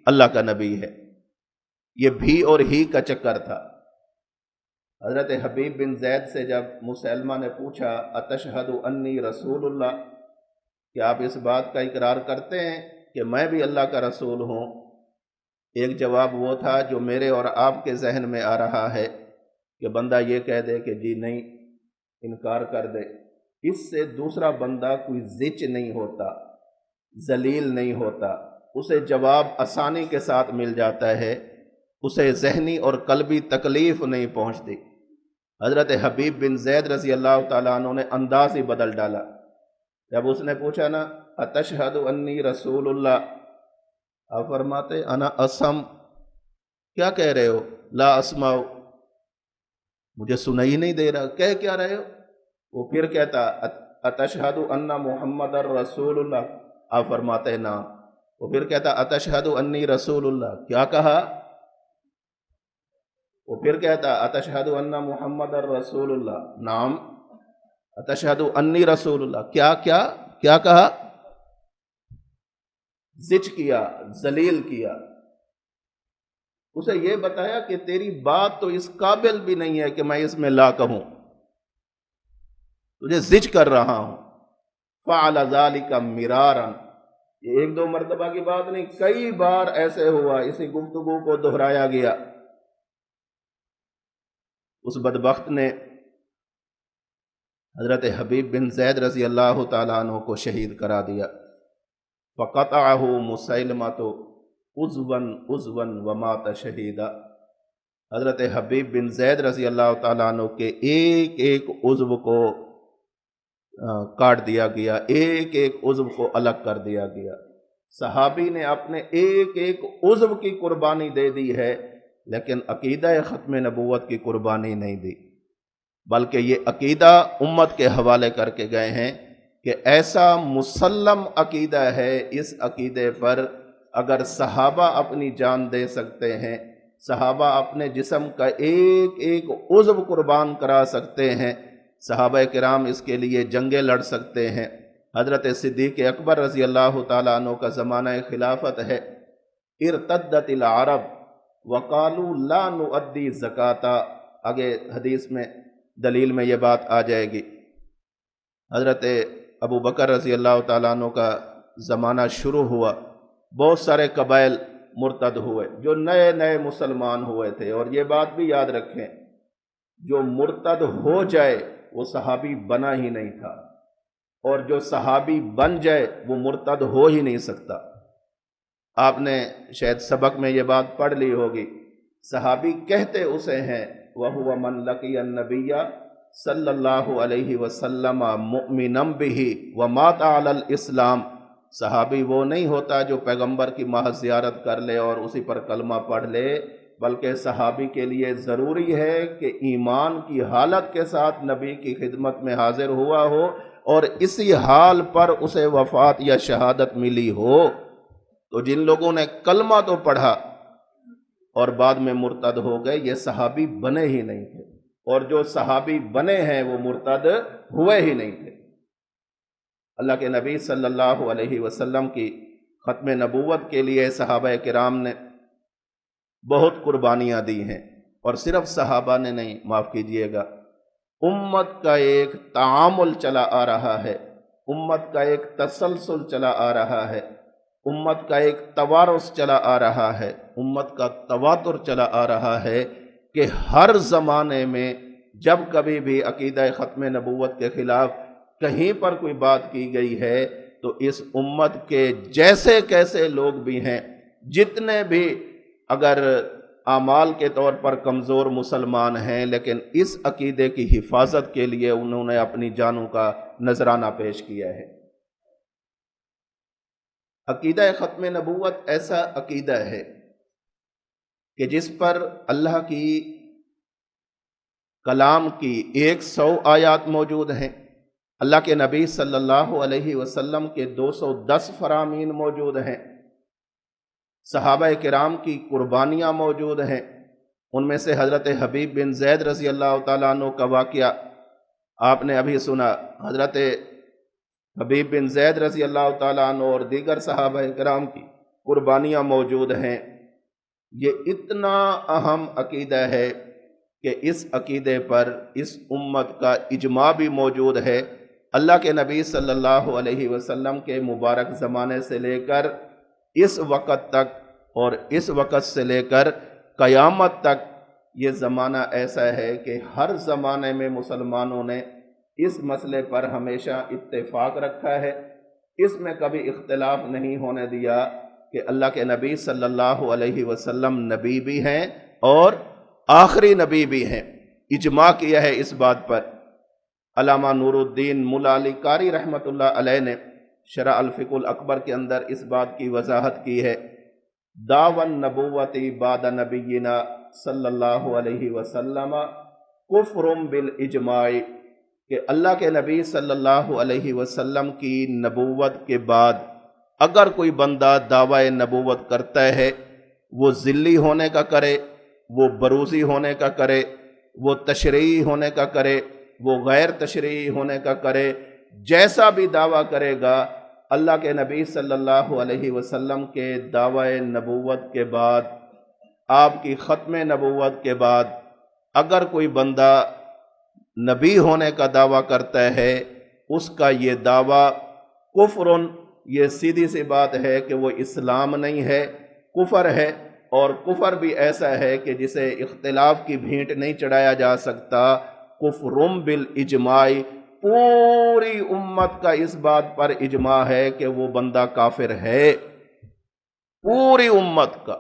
اللہ کا نبی ہے۔ یہ بھی اور ہی کا چکر تھا۔ حضرت حبیب بن زید سے جب مسلمہ نے پوچھا اتشہد انی رسول اللہ، کہ آپ اس بات کا اقرار کرتے ہیں کہ میں بھی اللہ کا رسول ہوں؟ ایک جواب وہ تھا جو میرے اور آپ کے ذہن میں آ رہا ہے کہ بندہ یہ کہہ دے کہ جی نہیں، انکار کر دے۔ اس سے دوسرا بندہ کوئی زچ نہیں ہوتا، ذلیل نہیں ہوتا، اسے جواب آسانی کے ساتھ مل جاتا ہے، اسے ذہنی اور قلبی تکلیف نہیں پہنچتی۔ حضرت حبیب بن زید رضی اللہ تعالیٰ عنہ نے انداز ہی بدل ڈالا۔ جب اس نے پوچھا نا اتشہد انی رسول اللہ، آپ فرماتے انا اسم، کیا کہہ رہے ہو؟ لا اسمع، مجھے سنائی نہیں دے رہا، کہہ کیا رہے ہو؟ وہ پھر کہتا اتشہد ان محمد رسول اللہ، آپ فرماتے نا۔ وہ پھر کہتا اتشہد انی رسول اللہ، کیا کہا؟ وہ پھر کہتا اتشہد ان محمد رسول اللہ، نعم اتشہد انی رسول اللہ، کیا کیا کیا کہا؟ زچ کیا، ذلیل کیا، اسے یہ بتایا کہ تیری بات تو اس قابل بھی نہیں ہے کہ میں اس میں لا کہوں، تجھے زچ کر رہا ہوں۔ فعل ذلک مرارا، یہ ایک دو مرتبہ کی بات نہیں، کئی بار ایسے ہوا، اسی گفتگو کو دہرایا گیا۔ اس بدبخت نے حضرت حبیب بن زید رضی اللہ تعالیٰ عنہ کو شہید کرا دیا۔ فقطعہ مسیلمۃ عضوا عضوا ومات شہیدا، حضرت حبیب بن زید رضی اللہ تعالیٰ عنہ کے ایک ایک عضو کو کاٹ دیا گیا، ایک ایک عضو کو الگ کر دیا گیا۔ صحابی نے اپنے ایک ایک عضو کی قربانی دے دی ہے، لیکن عقیدہ ختم نبوت کی قربانی نہیں دی، بلکہ یہ عقیدہ امت کے حوالے کر کے گئے ہیں کہ ایسا مسلم عقیدہ ہے، اس عقیدے پر اگر صحابہ اپنی جان دے سکتے ہیں، صحابہ اپنے جسم کا ایک ایک عضو قربان کرا سکتے ہیں، صحابہ کرام اس کے لیے جنگیں لڑ سکتے ہیں۔ حضرت صدیق اکبر رضی اللہ تعالیٰ عنہ کا زمانہ خلافت ہے، ارتدت العرب وقالوا لا نؤدی زکاۃ، آگے حدیث میں دلیل میں یہ بات آ جائے گی۔ حضرت ابو بکر رضی اللہ تعالیٰ عنہ کا زمانہ شروع ہوا، بہت سارے قبائل مرتد ہوئے جو نئے نئے مسلمان ہوئے تھے، اور یہ بات بھی یاد رکھیں جو مرتد ہو جائے وہ صحابی بنا ہی نہیں تھا، اور جو صحابی بن جائے وہ مرتد ہو ہی نہیں سکتا۔ آپ نے شاید سبق میں یہ بات پڑھ لی ہوگی، صحابی کہتے اسے ہیں وَهُوَ مَنْ لَقِيَ النَّبِيَّ صلی اللہ علیہ وسلم مؤمنا بہ ومات علی الاسلام، صحابی وہ نہیں ہوتا جو پیغمبر کی محض زیارت کر لے اور اسی پر کلمہ پڑھ لے، بلکہ صحابی کے لیے ضروری ہے کہ ایمان کی حالت کے ساتھ نبی کی خدمت میں حاضر ہوا ہو، اور اسی حال پر اسے وفات یا شہادت ملی ہو۔ تو جن لوگوں نے کلمہ تو پڑھا اور بعد میں مرتد ہو گئے، یہ صحابی بنے ہی نہیں تھے، اور جو صحابی بنے ہیں وہ مرتد ہوئے ہی نہیں تھے۔ اللہ کے نبی صلی اللہ علیہ وسلم کی ختم نبوت کے لیے صحابہ کرام نے بہت قربانیاں دی ہیں، اور صرف صحابہ نے نہیں، معاف کیجئے گا، امت کا ایک تعامل چلا آ رہا ہے، امت کا ایک تسلسل چلا آ رہا ہے، امت کا ایک توارث چلا آ رہا ہے، امت کا تواتر چلا آ رہا ہے کہ ہر زمانے میں جب کبھی بھی عقیدہ ختم نبوت کے خلاف کہیں پر کوئی بات کی گئی ہے تو اس امت کے جیسے کیسے لوگ بھی ہیں، جتنے بھی اگر اعمال کے طور پر کمزور مسلمان ہیں، لیکن اس عقیدے کی حفاظت کے لیے انہوں نے اپنی جانوں کا نذرانہ پیش کیا ہے۔ عقیدہ ختم نبوت ایسا عقیدہ ہے کہ جس پر اللہ کی کلام کی 100 آیات موجود ہیں، اللہ کے نبی صلی اللہ علیہ وسلم کے 210 فرامین موجود ہیں، صحابہ کرام کی قربانیاں موجود ہیں۔ ان میں سے حضرت حبیب بن زید رضی اللہ تعالیٰ عنہ کا واقعہ آپ نے ابھی سنا، حضرت حبیب بن زید رضی اللہ تعالیٰ عنہ اور دیگر صحابہ کرام کی قربانیاں موجود ہیں۔ یہ اتنا اہم عقیدہ ہے کہ اس عقیدے پر اس امت کا اجماع بھی موجود ہے۔ اللہ کے نبی صلی اللہ علیہ وسلم کے مبارک زمانے سے لے کر اس وقت تک اور اس وقت سے لے کر قیامت تک یہ زمانہ ایسا ہے کہ ہر زمانے میں مسلمانوں نے اس مسئلے پر ہمیشہ اتفاق رکھا ہے، اس میں کبھی اختلاف نہیں ہونے دیا کہ اللہ کے نبی صلی اللہ علیہ وسلم نبی بھی ہیں اور آخری نبی بھی ہیں۔ اجماع کیا ہے اس بات پر۔ علامہ نور الدین ملا علی قاری رحمۃ اللہ علیہ نے شرح الفقہ الاکبر کے اندر اس بات کی وضاحت کی ہے، دعوی النبوۃ بعد نبینا صلی اللہ علیہ وسلم کفر بالاجماع، کہ اللہ کے نبی صلی اللہ علیہ وسلم کی نبوت کے بعد اگر کوئی بندہ دعوی نبوت کرتا ہے، وہ ذلی ہونے کا کرے، وہ بروزی ہونے کا کرے، وہ تشریعی ہونے کا کرے، وہ غیر تشریعی ہونے کا کرے، جیسا بھی دعویٰ کرے گا، اللہ کے نبی صلی اللہ علیہ وسلم کے دعوی نبوت کے بعد، آپ کی ختم نبوت کے بعد اگر کوئی بندہ نبی ہونے کا دعویٰ کرتا ہے، اس کا یہ دعویٰ کفر، یہ سیدھی سی بات ہے کہ وہ اسلام نہیں ہے، کفر ہے۔ اور کفر بھی ایسا ہے کہ جسے اختلاف کی بھینٹ نہیں چڑھایا جا سکتا۔ کفر بالاجماع، پوری امت کا اس بات پر اجماع ہے کہ وہ بندہ کافر ہے، پوری امت کا۔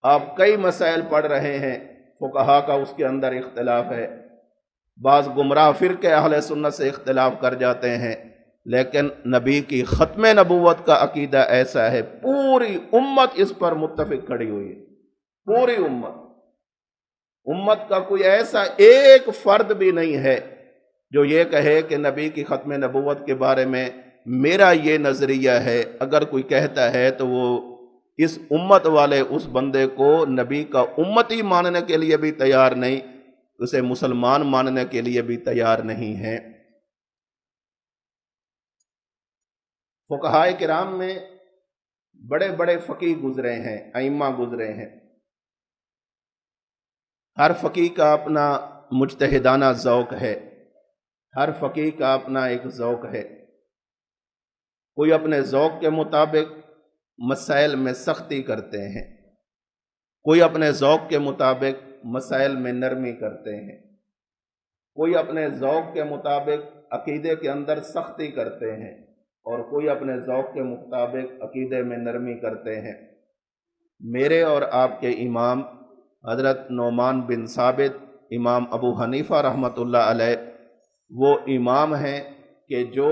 آپ کئی مسائل پڑھ رہے ہیں، فقہا کا اس کے اندر اختلاف ہے، بعض گمراہ فرقے اہل سنت سے اختلاف کر جاتے ہیں، لیکن نبی کی ختم نبوت کا عقیدہ ایسا ہے، پوری امت اس پر متفق کھڑی ہوئی ہے، پوری امت کا کوئی ایسا ایک فرد بھی نہیں ہے جو یہ کہے کہ نبی کی ختم نبوت کے بارے میں میرا یہ نظریہ ہے۔ اگر کوئی کہتا ہے تو وہ اس امت والے اس بندے کو نبی کا امتی ماننے کے لیے بھی تیار نہیں، اسے مسلمان ماننے کے لیے بھی تیار نہیں ہے۔ فقہائے کرام میں بڑے بڑے فقیہ گزرے ہیں، ائمہ گزرے ہیں، ہر فقیہ کا اپنا مجتہدانہ ذوق ہے، ہر فقیہ کا اپنا ایک ذوق ہے۔ کوئی اپنے ذوق کے مطابق مسائل میں سختی کرتے ہیں، کوئی اپنے ذوق کے مطابق مسائل میں نرمی کرتے ہیں، کوئی اپنے ذوق کے مطابق عقیدے کے اندر سختی کرتے ہیں، اور کوئی اپنے ذوق کے مطابق عقیدے میں نرمی کرتے ہیں۔ میرے اور آپ کے امام حضرت نعمان بن ثابت، امام ابو حنیفہ رحمۃ اللہ علیہ، وہ امام ہیں کہ جو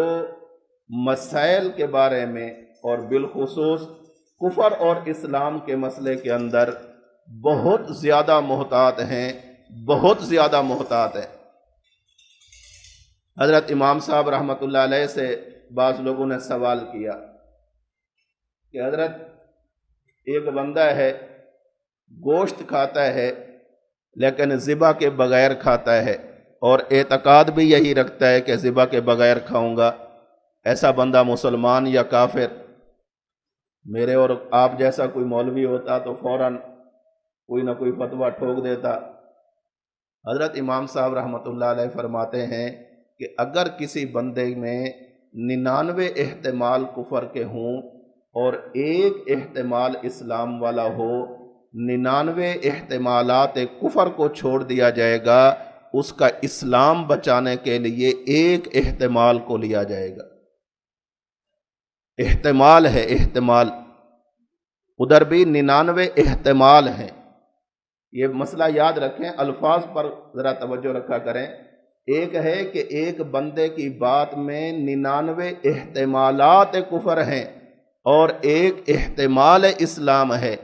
مسائل کے بارے میں اور بالخصوص کفر اور اسلام کے مسئلے کے اندر بہت زیادہ محتاط ہیں، بہت زیادہ محتاط ہیں۔ حضرت امام صاحب رحمۃ اللہ علیہ سے بعض لوگوں نے سوال کیا کہ حضرت ایک بندہ ہے، گوشت کھاتا ہے لیکن ذبح کے بغیر کھاتا ہے، اور اعتقاد بھی یہی رکھتا ہے کہ ذبح کے بغیر کھاؤں گا، ایسا بندہ مسلمان یا کافر؟ میرے اور آپ جیسا کوئی مولوی ہوتا تو فوراً کوئی نہ کوئی فتویٰ ٹھوک دیتا۔ حضرت امام صاحب رحمۃ اللہ علیہ فرماتے ہیں کہ اگر کسی بندے میں 99 احتمال کفر کے ہوں اور ایک احتمال اسلام والا ہو، 99 احتمالات کفر کو چھوڑ دیا جائے گا، اس کا اسلام بچانے کے لیے ایک احتمال کو لیا جائے گا۔ احتمال ہے، احتمال، ادھر بھی 99 احتمال ہیں۔ یہ مسئلہ یاد رکھیں، الفاظ پر ذرا توجہ رکھا کریں۔ ایک ہے کہ ایک بندے کی بات میں 99 احتمالات کفر ہیں اور ایک احتمال اسلام ہے،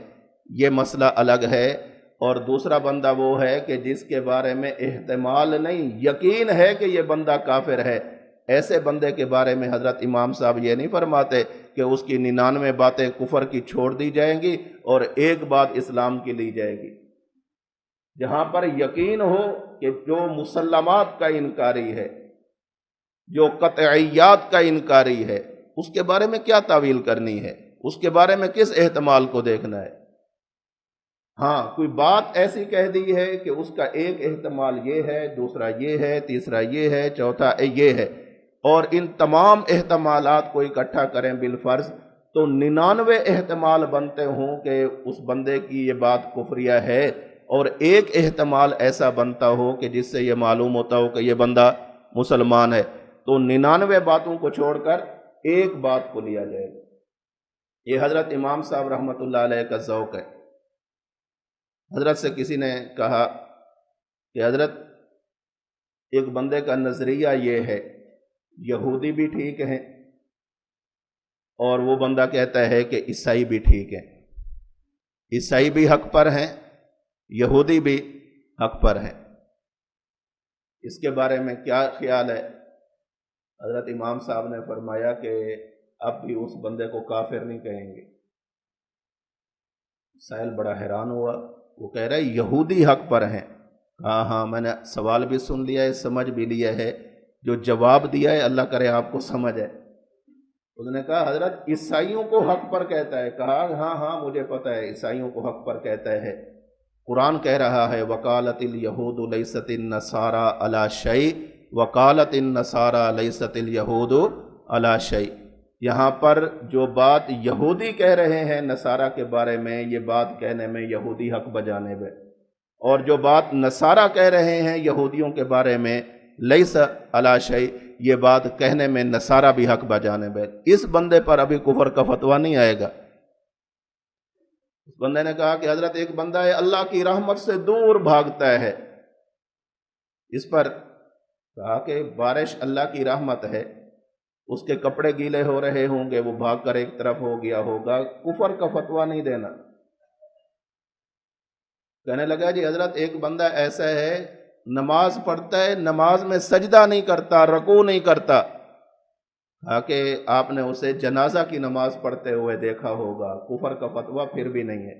یہ مسئلہ الگ ہے۔ اور دوسرا بندہ وہ ہے کہ جس کے بارے میں احتمال نہیں، یقین ہے کہ یہ بندہ کافر ہے، ایسے بندے کے بارے میں حضرت امام صاحب یہ نہیں فرماتے کہ اس کی 99 باتیں کفر کی چھوڑ دی جائیں گی اور ایک بات اسلام کی لی جائے گی۔ جہاں پر یقین ہو کہ جو مسلمات کا انکاری ہے، جو قطعیات کا انکاری ہے، اس کے بارے میں کیا تعویل کرنی ہے، اس کے بارے میں کس احتمال کو دیکھنا ہے؟ ہاں، کوئی بات ایسی کہہ دی ہے کہ اس کا ایک احتمال یہ ہے، دوسرا یہ ہے، تیسرا یہ ہے، چوتھا یہ ہے، اور ان تمام احتمالات کو اکٹھا کریں بالفرض تو 99 احتمال بنتے ہوں کہ اس بندے کی یہ بات کفریہ ہے، اور ایک احتمال ایسا بنتا ہو کہ جس سے یہ معلوم ہوتا ہو کہ یہ بندہ مسلمان ہے، تو 99 باتوں کو چھوڑ کر ایک بات کو لیا جائے گا۔ یہ حضرت امام صاحب رحمۃ اللہ علیہ کا ذوق ہے۔ حضرت سے کسی نے کہا کہ حضرت ایک بندے کا نظریہ یہ ہے، یہودی بھی ٹھیک ہیں اور وہ بندہ کہتا ہے کہ عیسائی بھی ٹھیک ہیں، عیسائی بھی حق پر ہیں، یہودی بھی حق پر ہیں، اس کے بارے میں کیا خیال ہے؟ حضرت امام صاحب نے فرمایا کہ اب بھی اس بندے کو کافر نہیں کہیں گے۔ سائل بڑا حیران ہوا، وہ کہہ رہا ہے یہودی حق پر ہیں۔ ہاں ہاں، میں نے سوال بھی سن لیا ہے، سمجھ بھی لیا ہے، جو جواب دیا ہے اللہ کرے آپ کو سمجھ ہے۔ اس نے کہا حضرت عیسائیوں کو حق پر کہتا ہے۔ کہا ہاں ہاں مجھے پتہ ہے عیسائیوں کو حق پر کہتا ہے، قرآن کہہ رہا ہے وقالت الیہود لیست النصارى علی شیء وقالت النصارى لیست الیہود علی شیء۔ یہاں پر جو بات یہودی کہہ رہے ہیں نصارہ کے بارے میں، یہ بات کہنے میں یہودی حق بجانب ہے، اور جو بات نصارہ کہہ رہے ہیں یہودیوں کے بارے میں لیس علی شیء، یہ بات کہنے میں نصارہ بھی حق بجانب ہے۔ اس بندے پر ابھی کفر کا فتویٰ نہیں آئے گا۔ اس بندے نے کہا کہ حضرت ایک بندہ ہے اللہ کی رحمت سے دور بھاگتا ہے، اس پر کہا کہ بارش اللہ کی رحمت ہے، اس کے کپڑے گیلے ہو رہے ہوں گے، وہ بھاگ کر ایک طرف ہو گیا ہوگا، کفر کا فتویٰ نہیں دینا۔ کہنے لگا جی حضرت ایک بندہ ایسا ہے نماز پڑھتا ہے، نماز میں سجدہ نہیں کرتا، رکوع نہیں کرتا، کہا کہ آپ نے اسے جنازہ کی نماز پڑھتے ہوئے دیکھا ہوگا، کفر کا فتویٰ پھر بھی نہیں ہے۔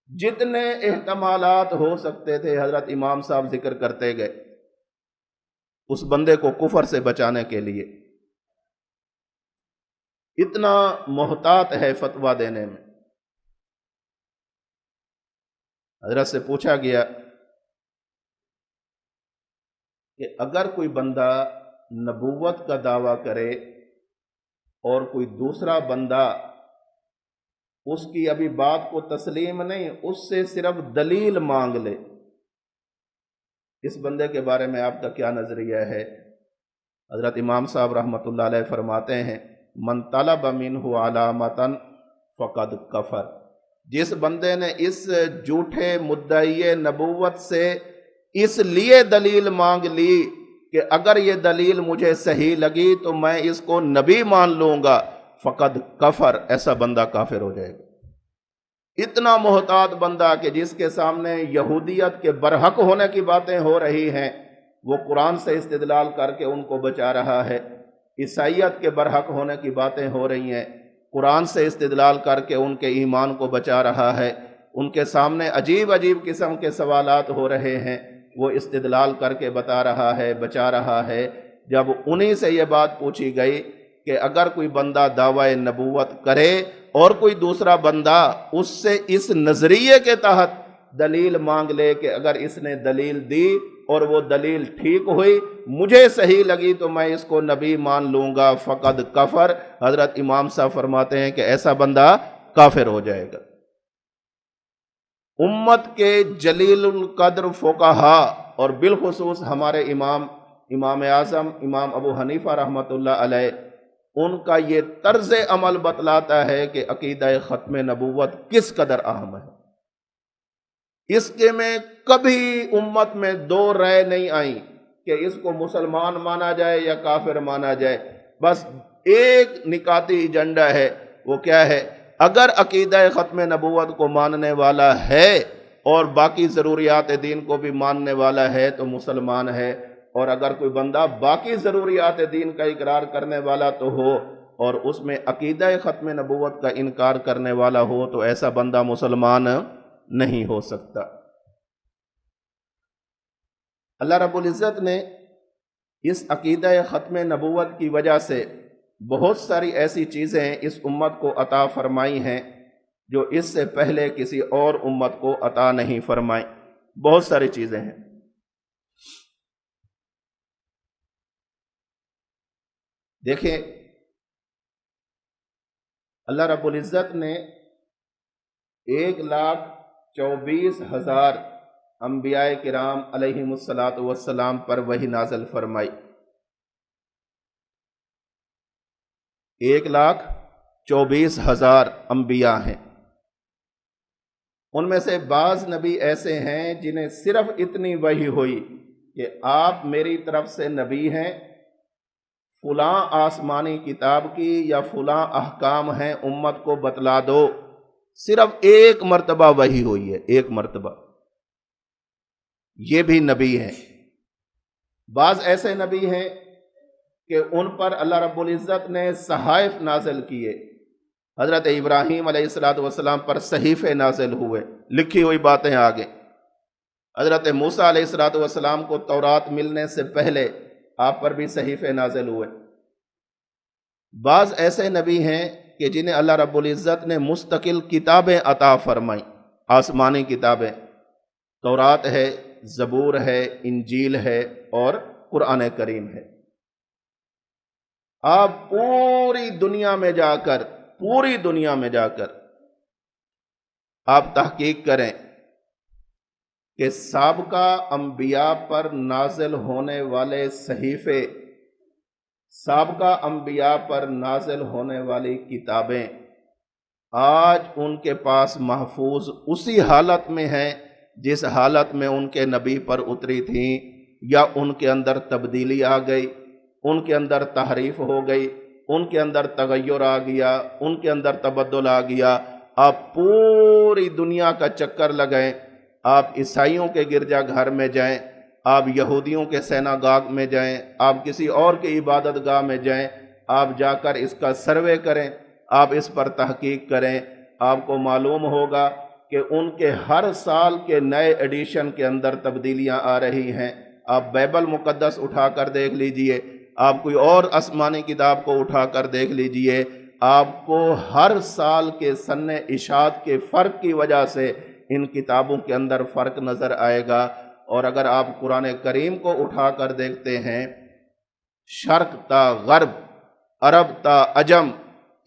جتنے احتمالات ہو سکتے تھے حضرت امام صاحب ذکر کرتے گئے اس بندے کو کفر سے بچانے کے لیے۔ اتنا محتاط ہے فتویٰ دینے میں۔ حضرت سے پوچھا گیا کہ اگر کوئی بندہ نبوت کا دعویٰ کرے اور کوئی دوسرا بندہ اس کی ابھی بات کو تسلیم نہیں، اس سے صرف دلیل مانگ لے، اس بندے کے بارے میں آپ کا کیا نظریہ ہے؟ حضرت امام صاحب رحمۃ اللہ علیہ فرماتے ہیں من طلب منہ علامۃ فقد کفر۔ جس بندے نے اس جھوٹے مدعی نبوت سے اس لیے دلیل مانگ لی کہ اگر یہ دلیل مجھے صحیح لگی تو میں اس کو نبی مان لوں گا، فقد کفر، ایسا بندہ کافر ہو جائے گا۔ اتنا محتاط بندہ کہ جس کے سامنے یہودیت کے برحق ہونے کی باتیں ہو رہی ہیں وہ قرآن سے استدلال کر کے ان کو بچا رہا ہے، عیسائیت کے برحق ہونے کی باتیں ہو رہی ہیں، قرآن سے استدلال کر کے ان کے ایمان کو بچا رہا ہے، ان کے سامنے عجیب عجیب قسم کے سوالات ہو رہے ہیں، وہ استدلال کر کے بتا رہا ہے، بچا رہا ہے۔ جب انہی سے یہ بات پوچھی گئی کہ اگر کوئی بندہ دعوی نبوت کرے اور کوئی دوسرا بندہ اس سے اس نظریے کے تحت دلیل مانگ لے کہ اگر اس نے دلیل دی اور وہ دلیل ٹھیک ہوئی، مجھے صحیح لگی تو میں اس کو نبی مان لوں گا، فقد کفر، حضرت امام صاحب فرماتے ہیں کہ ایسا بندہ کافر ہو جائے گا۔ امت کے جلیل القدر فقہا اور بالخصوص ہمارے امام اعظم امام ابو حنیفہ رحمۃ اللہ علیہ، ان کا یہ طرز عمل بتلاتا ہے کہ عقیدہ ختم نبوت کس قدر اہم ہے۔ اس کے میں کبھی امت میں دو رائے نہیں آئیں کہ اس کو مسلمان مانا جائے یا کافر مانا جائے، بس ایک نکاتی ایجنڈا ہے، وہ کیا ہے؟ اگر عقیدہ ختم نبوت کو ماننے والا ہے اور باقی ضروریات دین کو بھی ماننے والا ہے تو مسلمان ہے، اور اگر کوئی بندہ باقی ضروریات دین کا اقرار کرنے والا تو ہو اور اس میں عقیدہ ختم نبوت کا انکار کرنے والا ہو تو ایسا بندہ مسلمان نہیں ہو سکتا۔ اللہ رب العزت نے اس عقیدہ ختم نبوت کی وجہ سے بہت ساری ایسی چیزیں اس امت کو عطا فرمائی ہیں جو اس سے پہلے کسی اور امت کو عطا نہیں فرمائیں، بہت ساری چیزیں ہیں۔ دیکھیں، اللہ رب العزت نے 1,24,000 انبیاء کرام علیہم السلام پر وحی نازل فرمائی۔ 1,24,000 انبیاء ہیں۔ ان میں سے بعض نبی ایسے ہیں جنہیں صرف اتنی وحی ہوئی کہ آپ میری طرف سے نبی ہیں، فلاں آسمانی کتاب کی یا فلاں احکام ہیں، امت کو بتلا دو۔ صرف ایک مرتبہ وحی ہوئی ہے، ایک مرتبہ، یہ بھی نبی ہیں۔ بعض ایسے نبی ہیں کہ ان پر اللہ رب العزت نے صحائف نازل کیے۔ حضرت ابراہیم علیہ السلام پر صحیفے نازل ہوئے، لکھی ہوئی باتیں آگے۔ حضرت موسیٰ علیہ السلام کو تورات ملنے سے پہلے آپ پر بھی صحیفے نازل ہوئے۔ بعض ایسے نبی ہیں کہ جنہیں اللہ رب العزت نے مستقل کتابیں عطا فرمائیں، آسمانی کتابیں، تورات ہے، زبور ہے، انجیل ہے اور قرآن کریم ہے۔ آپ پوری دنیا میں جا کر آپ تحقیق کریں کہ سابقہ انبیاء پر نازل ہونے والے صحیفے، سابقہ انبیاء پر نازل ہونے والی کتابیں آج ان کے پاس محفوظ اسی حالت میں ہیں جس حالت میں ان کے نبی پر اتری تھیں، یا ان کے اندر تبدیلی آ گئی، ان کے اندر تحریف ہو گئی، ان کے اندر تغیر آ گیا، ان کے اندر تبدل آ گیا۔ آپ پوری دنیا کا چکر لگائیں، آپ عیسائیوں کے گرجا گھر میں جائیں، آپ یہودیوں کے سیناگاگ میں جائیں، آپ کسی اور کی عبادت گاہ میں جائیں، آپ جا کر اس کا سروے کریں، آپ اس پر تحقیق کریں، آپ کو معلوم ہوگا کہ ان کے ہر سال کے نئے ایڈیشن کے اندر تبدیلیاں آ رہی ہیں۔ آپ بائبل مقدس اٹھا کر دیکھ لیجئے، آپ کوئی اور آسمانی کتاب کو اٹھا کر دیکھ لیجئے، آپ کو ہر سال کے سن اشاعت کے فرق کی وجہ سے ان کتابوں کے اندر فرق نظر آئے گا۔ اور اگر آپ قرآن کریم کو اٹھا کر دیکھتے ہیں، شرق تا غرب، عرب تا عجم،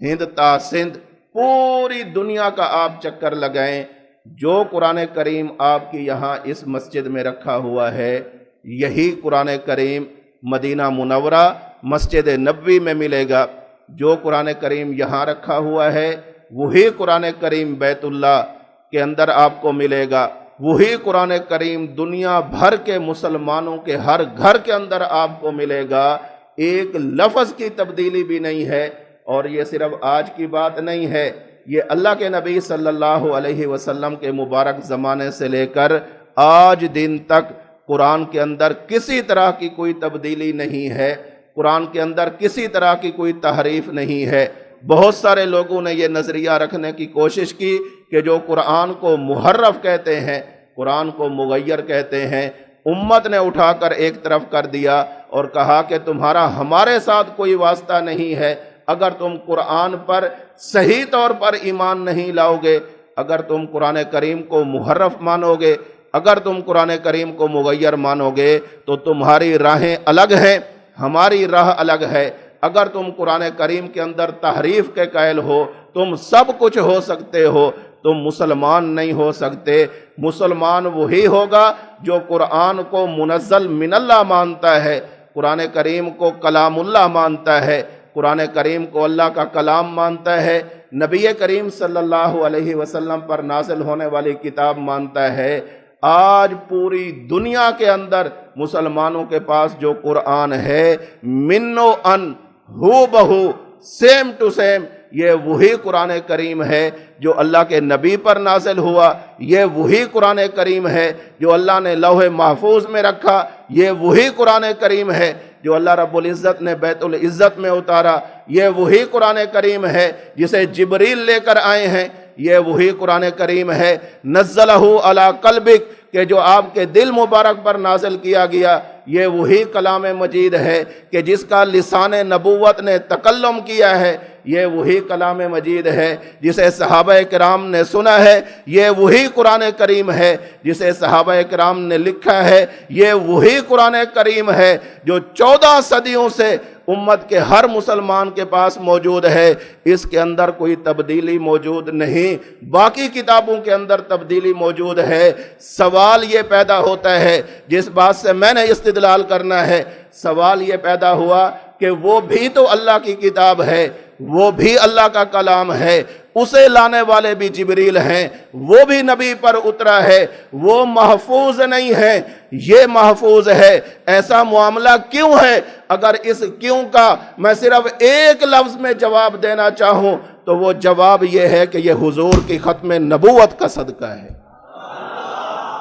ہند تا سندھ، پوری دنیا کا آپ چکر لگائیں، جو قرآن کریم آپ کی یہاں اس مسجد میں رکھا ہوا ہے، یہی قرآن کریم مدینہ منورہ مسجد نبوی میں ملے گا۔ جو قرآن کریم یہاں رکھا ہوا ہے، وہی قرآن کریم بیت اللہ کے اندر آپ کو ملے گا، وہی قرآن کریم دنیا بھر کے مسلمانوں کے ہر گھر کے اندر آپ کو ملے گا۔ ایک لفظ کی تبدیلی بھی نہیں ہے۔ اور یہ صرف آج کی بات نہیں ہے، یہ اللہ کے نبی صلی اللہ علیہ وسلم کے مبارک زمانے سے لے کر آج دن تک قرآن کے اندر کسی طرح کی کوئی تبدیلی نہیں ہے، قرآن کے اندر کسی طرح کی کوئی تحریف نہیں ہے۔ بہت سارے لوگوں نے یہ نظریہ رکھنے کی کوشش کی کہ جو قرآن کو محرف کہتے ہیں، قرآن کو مغیر کہتے ہیں، امت نے اٹھا کر ایک طرف کر دیا اور کہا کہ تمہارا ہمارے ساتھ کوئی واسطہ نہیں ہے اگر تم قرآن پر صحیح طور پر ایمان نہیں لاؤ گے، اگر تم قرآن کریم کو محرف مانو گے، اگر تم قرآن کریم کو مغیر مانو گے تو تمہاری راہیں الگ ہیں، ہماری راہ الگ ہے۔ اگر تم قرآن کریم کے اندر تحریف کے قائل ہو، تم سب کچھ ہو سکتے ہو، تم مسلمان نہیں ہو سکتے۔ مسلمان وہی ہوگا جو قرآن کو منزل من اللہ مانتا ہے، قرآن کریم کو کلام اللہ مانتا ہے، قرآن کریم کو اللہ کا کلام مانتا ہے، نبی کریم صلی اللہ علیہ وسلم پر نازل ہونے والی کتاب مانتا ہے۔ آج پوری دنیا کے اندر مسلمانوں کے پاس جو قرآن ہے، منو ان ہو بہو، سیم ٹو سیم، یہ وہی قرآن کریم ہے جو اللہ کے نبی پر نازل ہوا، یہ وہی قرآن کریم ہے جو اللہ نے لوح محفوظ میں رکھا، یہ وہی قرآن کریم ہے جو اللہ رب العزت نے بیت العزت میں اتارا، یہ وہی قرآن کریم ہے جسے جبریل لے کر آئے ہیں، یہ وہی قرآن کریم ہے۔ نزلہ علی قلبک، کہ جو آپ کے دل مبارک پر نازل کیا گیا یہ وہی کلام مجید ہے کہ جس کا لسان نبوت نے تکلم کیا ہے، یہ وہی کلام مجید ہے جسے صحابہ کرام نے سنا ہے، یہ وہی قرآن کریم ہے جسے صحابہ کرام نے لکھا ہے، یہ وہی قرآن کریم ہے جو 14 صدیوں سے امت کے ہر مسلمان کے پاس موجود ہے۔ اس کے اندر کوئی تبدیلی موجود نہیں، باقی کتابوں کے اندر تبدیلی موجود ہے۔ سوال یہ پیدا ہوتا ہے، جس بات سے میں نے استدلال کرنا ہے، سوال یہ پیدا ہوا کہ وہ بھی تو اللہ کی کتاب ہے، وہ بھی اللہ کا کلام ہے، اسے لانے والے بھی جبریل ہیں، وہ بھی نبی پر اترا ہے، وہ محفوظ نہیں ہے، یہ محفوظ ہے۔ ایسا معاملہ کیوں ہے؟ اگر اس کیوں کا میں صرف ایک لفظ میں جواب دینا چاہوں تو وہ جواب یہ ہے کہ یہ حضور کی ختم نبوت کا صدقہ ہے۔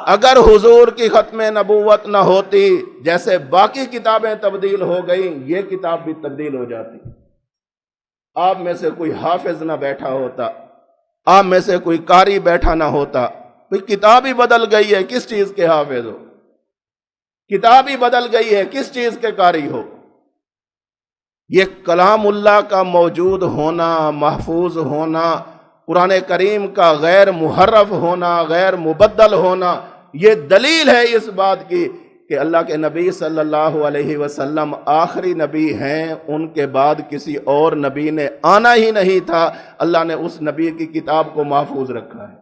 اگر حضور کی ختم نبوت نہ ہوتی، جیسے باقی کتابیں تبدیل ہو گئیں، یہ کتاب بھی تبدیل ہو جاتی۔ آپ میں سے کوئی حافظ نہ بیٹھا ہوتا، آپ میں سے کوئی قاری بیٹھا نہ ہوتا، کتاب ہی بدل گئی ہے، کس چیز کے حافظ ہو؟ کتاب ہی بدل گئی ہے، کس چیز کے قاری ہو؟ یہ کلام اللہ کا موجود ہونا، محفوظ ہونا، قرآن کریم کا غیر محرف ہونا، غیر مبدل ہونا، یہ دلیل ہے اس بات کی کہ اللہ کے نبی صلی اللہ علیہ وسلم آخری نبی ہیں، ان کے بعد کسی اور نبی نے آنا ہی نہیں تھا، اللہ نے اس نبی کی کتاب کو محفوظ رکھا ہے۔